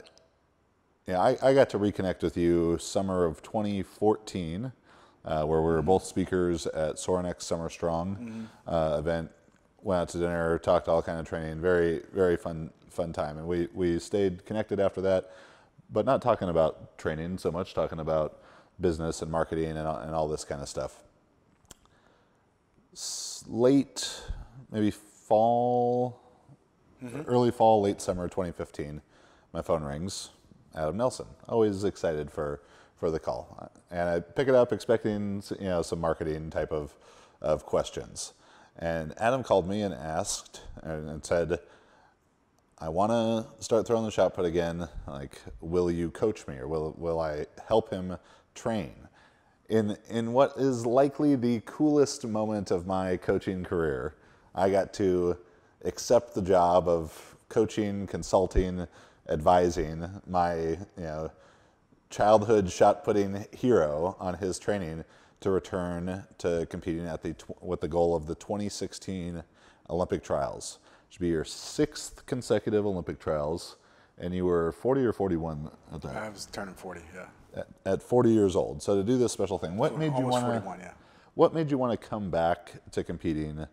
got to reconnect with you summer of 2014, where we were both speakers at Sorinex Summer Strong event. Went out to dinner, talked all kind of training. Very, very fun time. And we stayed connected after that, but not talking about training so much, talking about business and marketing and all this kind of stuff. Late, maybe fall, early fall, late summer 2015, my phone rings. Adam Nelson. Always excited for the call. And I pick it up expecting some marketing type of questions. And Adam called me and asked and said, I want to start throwing the shot put again. Like, will you coach me, or will I help him train? In what is likely the coolest moment of my coaching career, I got to accept the job of coaching, consulting, advising my childhood shot putting hero on his training to return to competing with the goal of the 2016 Olympic trials. It should be your 6th consecutive Olympic trials, and you were 40 or 41 at that. I was turning 40, yeah. At 40 years old. So to do this special thing, what made you want to? What made you want to come back to competing,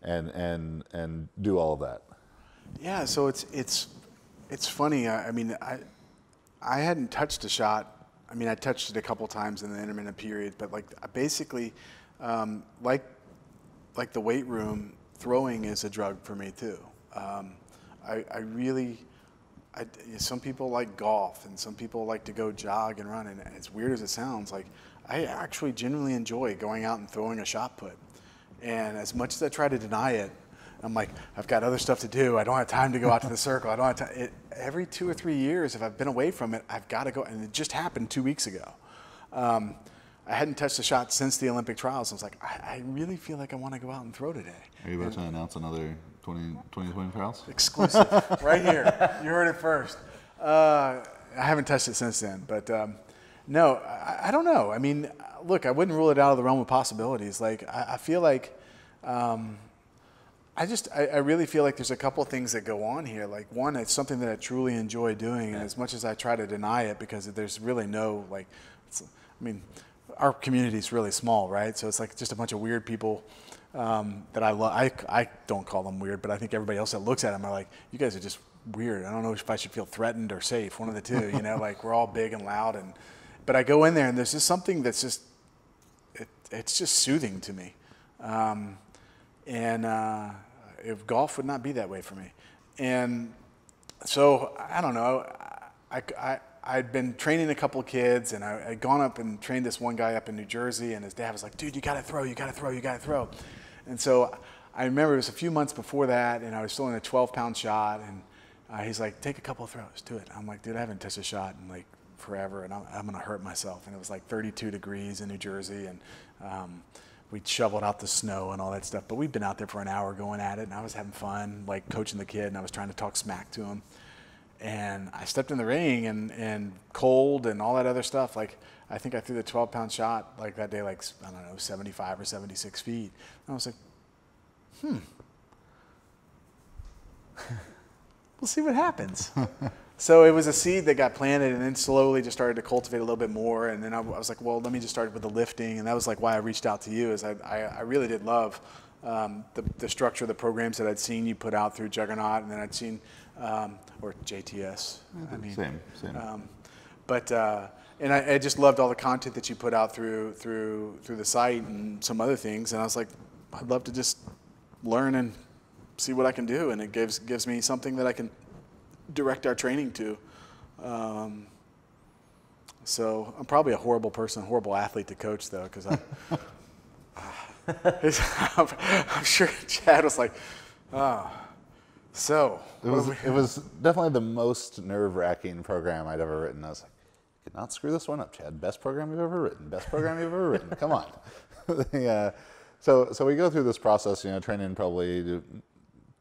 and do all of that? Yeah, so it's funny. I mean, I hadn't touched a shot. I mean, I touched it a couple times in the intermittent period, but like basically, like the weight room, throwing is a drug for me too. Some people like golf, and some people like to go jog and run. And as weird as it sounds, like I actually genuinely enjoy going out and throwing a shot put. And as much as I try to deny it, I'm like, I've got other stuff to do. I don't have time to go out to the circle. I don't have time. Every 2 or 3 years, if I've been away from it, I've got to go. And it just happened 2 weeks ago. I hadn't touched a shot since the Olympic trials. I was like, I really feel like I want to go out and throw today. Are you about to announce another 2020 trials? Exclusive, right here. You heard it first. I haven't touched it since then, but no, I don't know. I mean, look, I wouldn't rule it out of the realm of possibilities. Like, I feel like, I really feel like there's a couple of things that go on here. Like, one, it's something that I truly enjoy doing, and as much as I try to deny it, because there's really no, like, our community is really small, right? So it's like just a bunch of weird people that I love. I don't call them weird, but I think everybody else that looks at them are like, you guys are just weird. I don't know if I should feel threatened or safe, one of the two, like we're all big and loud. But I go in there and there's just something that's just, it's just soothing to me. If golf would not be that way for me. And so, I don't know, I'd been training a couple of kids, and I'd gone up and trained this one guy up in New Jersey, and his dad was like, dude, you gotta throw. And so I remember it was a few months before that, and I was still in a 12-pound shot, and he's like, take a couple of throws, do it. I'm like, dude, I haven't touched a shot in like forever, and I'm gonna hurt myself. And it was like 32 degrees in New Jersey, and we shoveled out the snow and all that stuff, but we'd been out there for an hour going at it, and I was having fun, like coaching the kid, and I was trying to talk smack to him. And I stepped in the ring, and cold and all that other stuff. Like, I think I threw the 12-pound shot like that day, like, I don't know, 75 or 76 feet. And I was like, we'll see what happens. So it was a seed that got planted, and then slowly just started to cultivate a little bit more. And then I was like, well, let me just start with the lifting. And that was like why I reached out to you, is I really did love the structure of the programs that I'd seen you put out through Juggernaut, and then I'd seen, or JTS. Same. And I just loved all the content that you put out through the site and some other things. And I was like, I'd love to just learn and see what I can do. And it gives me something that I can direct our training to. So I'm probably a horrible person, horrible athlete to coach, though, because I'm sure Chad was like, so. It was definitely the most nerve-wracking program I'd ever written. I was like, you could not screw this one up, Chad. Best program you've ever written. Come on. So we go through this process, training probably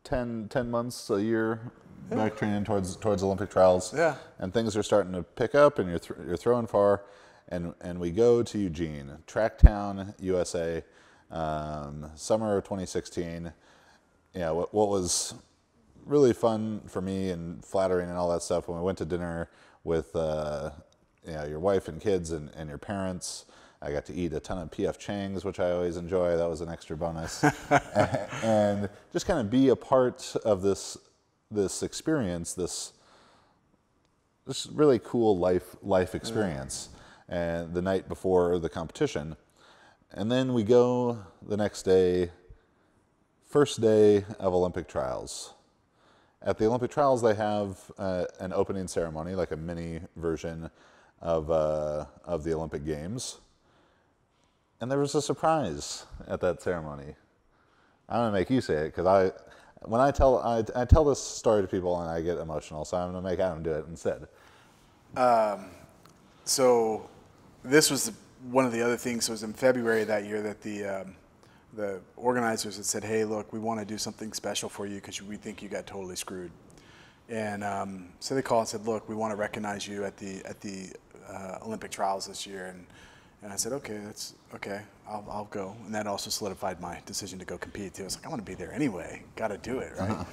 10 months, a year, back training towards Olympic trials. Yeah. And things are starting to pick up, and you're throwing far, and we go to Eugene, Tracktown, USA, summer of 2016. What was really fun for me and flattering and all that stuff when we went to dinner with your wife and kids and your parents. I got to eat a ton of PF Chang's, which I always enjoy. That was an extra bonus. and just kind of be a part of this experience, this really cool life experience. And the night before the competition. And then we go the next day, first day of Olympic trials. At the Olympic trials, they have an opening ceremony, like a mini version of the Olympic Games. And there was a surprise at that ceremony. I'm gonna make you say it because when I tell this story to people and I get emotional, so I'm gonna make Adam do it instead. So this was one of the other things. It was in February that year that the organizers had said, "Hey, look, we want to do something special for you because we think you got totally screwed." And so they called and said, "Look, we want to recognize you at the Olympic trials this year." And I said, "Okay, that's okay. I'll go." And that also solidified my decision to go compete too. I was like, "I'm going to be there anyway. Got to do it, right?"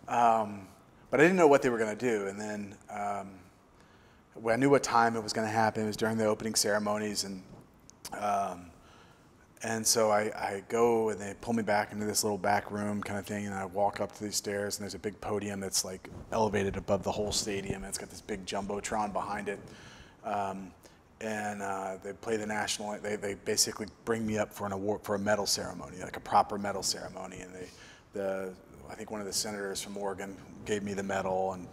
But I didn't know what they were going to do. And then I knew what time it was going to happen. It was during the opening ceremonies, and so I go and they pull me back into this little back room kind of thing, and I walk up to these stairs, and there's a big podium that's like elevated above the whole stadium, and it's got this big jumbotron behind it. And they play the national. They basically bring me up for an award, for a medal ceremony, like a proper medal ceremony. And I think one of the senators from Oregon gave me the medal, and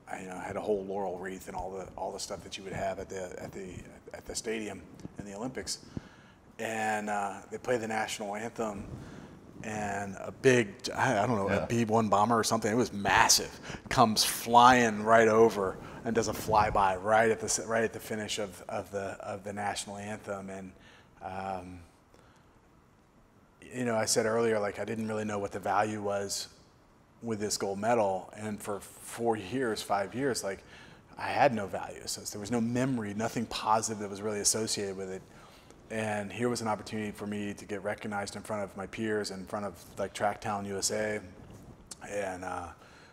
I had a whole laurel wreath and all the stuff that you would have at the stadium in the Olympics. And they play the national anthem, and a big, I don't know, a B-1 bomber or something. It was massive. Comes flying right over and does a flyby right at the finish of the national anthem. And I said earlier, like, I didn't really know what the value was with this gold medal, and for 5 years, like, I had no value. So there was no memory, nothing positive that was really associated with it. And here was an opportunity for me to get recognized in front of my peers, in front of like Tracktown USA, and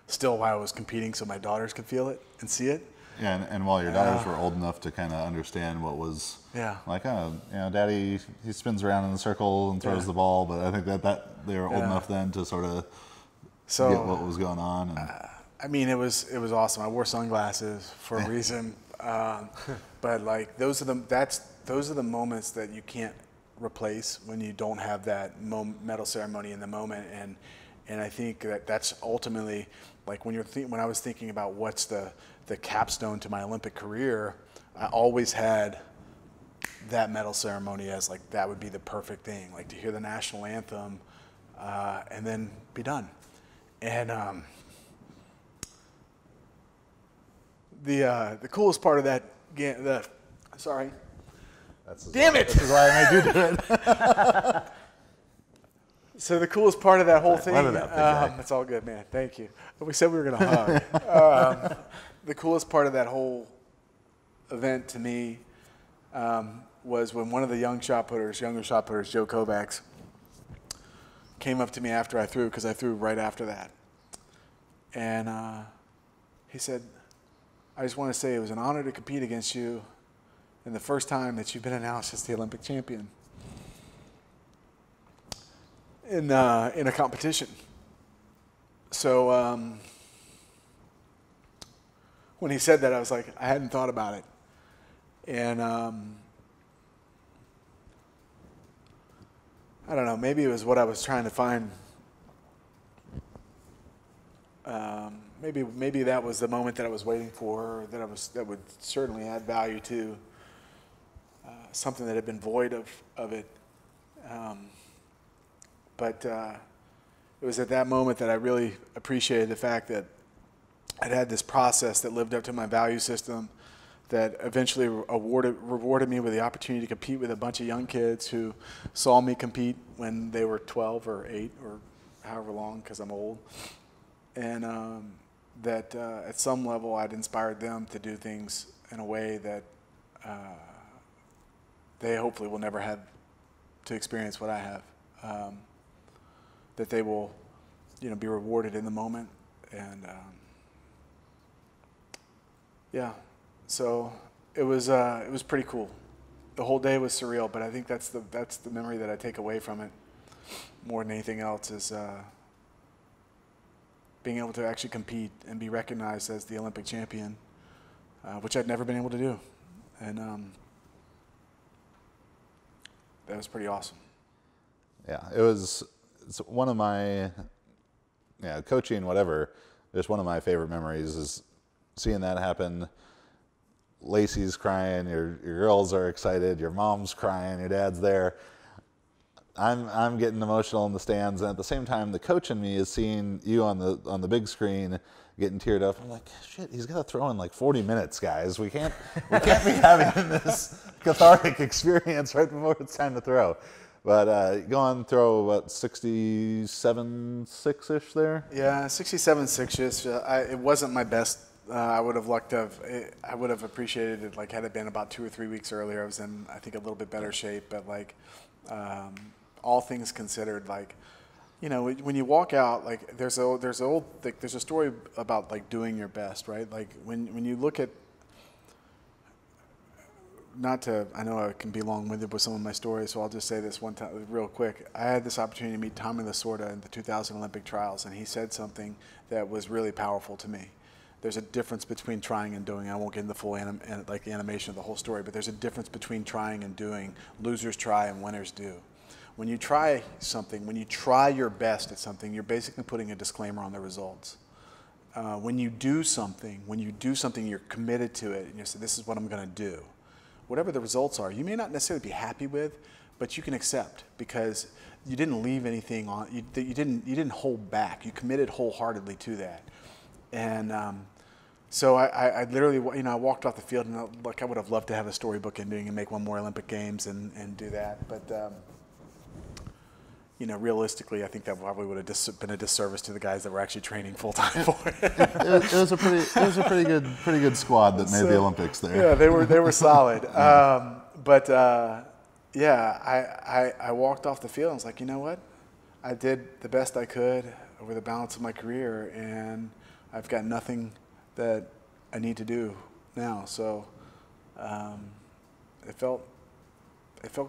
still while I was competing, so my daughters could feel it and see it. Yeah, and while your daughters were old enough to kind of understand what was like, Daddy, he spins around in the circle and throws the ball, but I think that they were old enough then to sort of get what was going on. And I mean, it was awesome. I wore sunglasses for a reason, but like those are the moments that you can't replace when you don't have that medal ceremony in the moment. And I think that's ultimately, like, when I was thinking about what's the capstone to my Olympic career, I always had that medal ceremony as like that would be the perfect thing, like to hear the national anthem and then be done. And the coolest part of that game, damn it! This is why I made you do it. So the coolest part of that whole thing, it's all good, man. Thank you. We said we were going to hug. The coolest part of that whole event to me was when one of the younger shot putters, Joe Kovacs, came up to me after I threw, because I threw right after that. And he said, "I just want to say it was an honor to compete against you, and the first time that you've been announced as the Olympic champion in a competition." So when he said that, I was like, I hadn't thought about it. And I don't know, maybe it was what I was trying to find. Maybe that was the moment that I was waiting for, that would certainly add value to something that had been void of it. But it was at that moment that I really appreciated the fact that I'd had this process that lived up to my value system, that eventually rewarded me with the opportunity to compete with a bunch of young kids who saw me compete when they were 12 or 8 or however long, because I'm old. And that at some level I'd inspired them to do things in a way that they hopefully will never have to experience what I have. That they will, be rewarded in the moment, and so it was pretty cool. The whole day was surreal, but I think that's the memory that I take away from it more than anything else is being able to actually compete and be recognized as the Olympic champion, which I'd never been able to do, and that was pretty awesome. Yeah, it's one of my, coaching, whatever, just one of my favorite memories is seeing that happen. Lacey's crying, your girls are excited, your mom's crying, your dad's there. I'm getting emotional in the stands, and at the same time, the coach in me is seeing you on the big screen getting teared up. I'm like, shit, he's got to throw in like 40 minutes, guys. We can't be having this cathartic experience right before it's time to throw. But go on, throw about 67.6-ish there. Yeah, 67.6-ish. It wasn't my best. I would have appreciated it, like, had it been about 2 or 3 weeks earlier. I was in, I think, a little bit better shape. But like, all things considered, like, when you walk out, like, there's a story about like doing your best, right? Like when you look at, I know I can be long-winded with some of my stories, so I'll just say this one time real quick. I had this opportunity to meet Tommy Lasorda in the 2000 Olympic trials, and he said something that was really powerful to me. There's a difference between trying and doing. I won't get into the full animation of the whole story, but there's a difference between trying and doing. Losers try and winners do. When you try something, when you try your best at something, you're basically putting a disclaimer on the results. When you do something, you're committed to it, and you say, this is what I'm going to do. Whatever the results are, you may not necessarily be happy with, but you can accept because you didn't leave anything on. You didn't hold back. You committed wholeheartedly to that, and so I literally, I walked off the field and I would have loved to have a storybook ending and make one more Olympic Games and do that, but realistically, I think that probably would have been a disservice to the guys that were actually training full time for it. It was a pretty good squad that made the Olympics there. Yeah, they were solid. But I walked off the field and was like, you know what? I did the best I could over the balance of my career, and I've got nothing that I need to do now. So it felt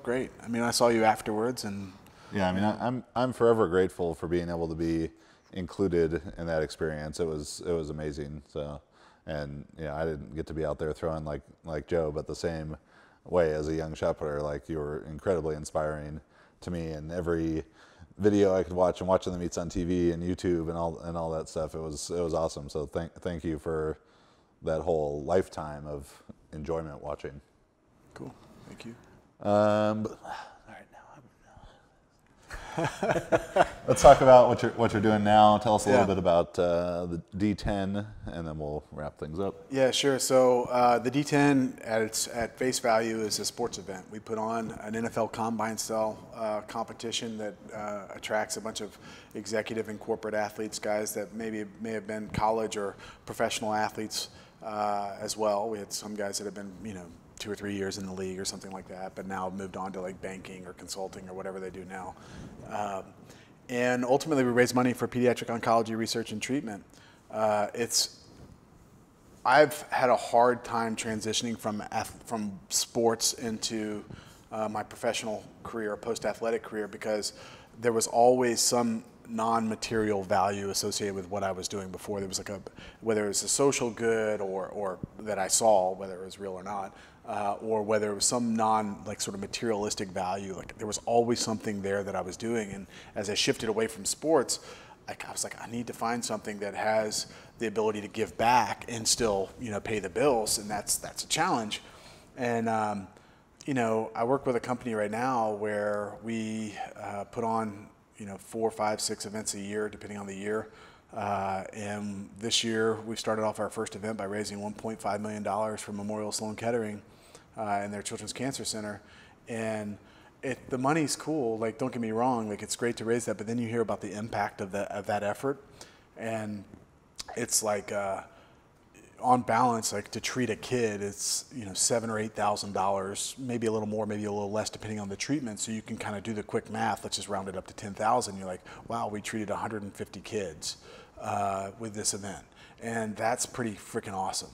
great. I mean, I saw you afterwards, and yeah, I mean, I'm forever grateful for being able to be included in that experience. It was amazing. So, and I didn't get to be out there throwing like Joe, but the same way as a young shot putter, like, you were incredibly inspiring to me. And every video I could watch, and watching the meets on TV and YouTube and all that stuff, it was awesome. So thank you for that whole lifetime of enjoyment watching. Cool, thank you. Let's talk about what you're doing now. Tell us a little bit about the D10, and then we'll wrap things up. Yeah, sure. So the D10 at face value is a sports event. We put on an NFL combine style competition that attracts a bunch of executive and corporate athletes, guys that may have been college or professional athletes as well. We had some guys that have been 2 or 3 years in the league or something like that, but now moved on to like banking or consulting or whatever they do now. And ultimately, we raise money for pediatric oncology research and treatment. I've had a hard time transitioning from sports into my professional career, post-athletic career, because there was always some non-material value associated with what I was doing before. There was whether it was a social good or that I saw, whether it was real or not, or whether it was some sort of materialistic value. Like, there was always something there that I was doing. And as I shifted away from sports, I was like, I need to find something that has the ability to give back and still, pay the bills. And that's a challenge. And, I work with a company right now where we put on, 4, 5, 6 events a year, depending on the year. And this year, we started off our first event by raising $1.5 million for Memorial Sloan Kettering and their Children's Cancer Center. And the money's cool. Like, don't get me wrong. Like, it's great to raise that, but then you hear about the impact of that effort. And it's like on balance, like to treat a kid, it's $7,000 or $8,000, maybe a little more, maybe a little less, depending on the treatment. So you can kind of do the quick math. Let's just round it up to 10,000. You're like, wow, we treated 150 kids with this event, and that's pretty freaking awesome.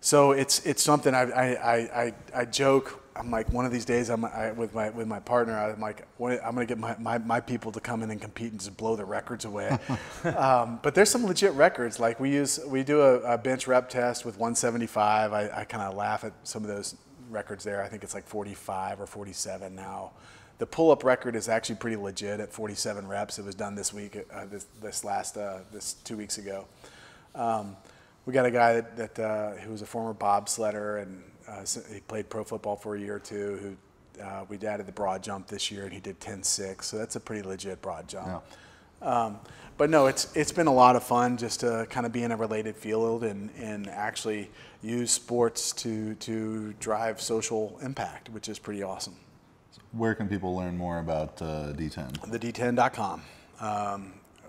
So it's something I joke. I'm like, one of these days, with my partner, I'm like, I'm gonna get my people to come in and compete and just blow the records away. But there's some legit records. Like we do a bench rep test with 175. I kind of laugh at some of those records there. I think it's like 45 or 47 now. The pull-up record is actually pretty legit at 47 reps. It was done this week, this 2 weeks ago. We got a guy who was a former bobsledder, and he played pro football for a year or two, who we added the broad jump this year, and he did 10.6, so that's a pretty legit broad jump. Yeah. But no, it's been a lot of fun just to kind of be in a related field and actually use sports to drive social impact, which is pretty awesome. Where can people learn more about D10? TheD10.com.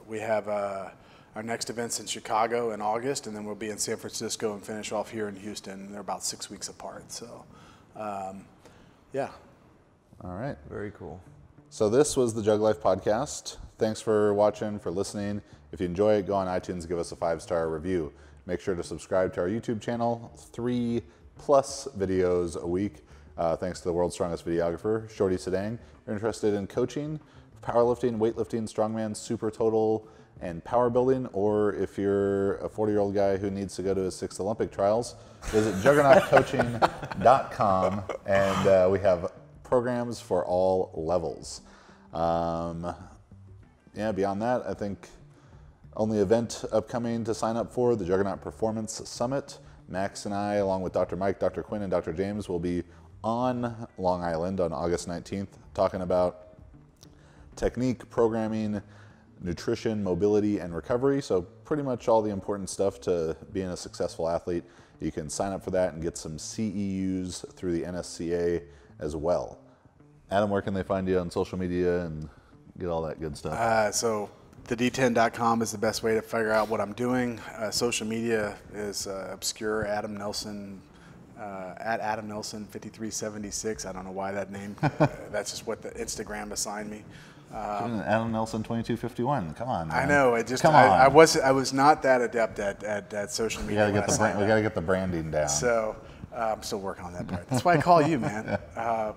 We have our next event's in Chicago in August, and then we'll be in San Francisco and finish off here in Houston. They're about 6 weeks apart. So, yeah. All right. Very cool. So this was the JuggLife podcast. Thanks for watching, for listening. If you enjoy it, go on iTunes and give us a 5-star review. Make sure to subscribe to our YouTube channel. 3+ videos a week. Thanks to the world's strongest videographer, Shorty Sedang. If you're interested in coaching, powerlifting, weightlifting, strongman, super total, and power building, or if you're a 40-year-old guy who needs to go to his 6th Olympic trials, visit juggernautcoaching.com, and we have programs for all levels. Yeah, beyond that, I think only event upcoming to sign up for, the Juggernaut Performance Summit. Max and I, along with Dr. Mike, Dr. Quinn, and Dr. James, will be on Long Island on August 19th, talking about technique, programming, nutrition, mobility, and recovery. So pretty much all the important stuff to being a successful athlete. You can sign up for that and get some CEUs through the NSCA as well. Adam, where can they find you on social media and get all that good stuff? So TheD10.com is the best way to figure out what I'm doing. Social media is obscure. Adam Nelson, at Adam Nelson 5376. I don't know why that name. That's just what the Instagram assigned me. Adam Nelson 2251. Come on, man. I know. I was not that adept at social media. We gotta get the branding down. So I'm still working on that part. That's why I call you, man.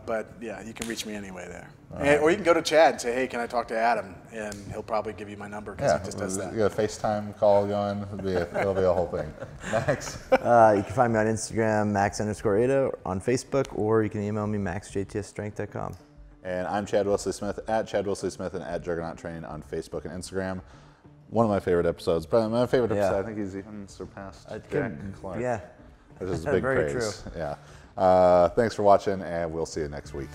But yeah, you can reach me anyway there. Right. Or you can go to Chad and say, hey, can I talk to Adam? And he'll probably give you my number because he just does that. You got a FaceTime call going. It'll be a whole thing. Max? You can find me on Instagram, Max_Ada, on Facebook, or you can email me, maxjtsstrength.com. And I'm Chad Wesley Smith, at Chad Wesley Smith, and at Juggernaut Training on Facebook and Instagram. One of my favorite episodes. Probably my favorite episode. I think he's even surpassed Jack Clark. Yeah. Which is big Very praise. true. Yeah. Thanks for watching, and we'll see you next week.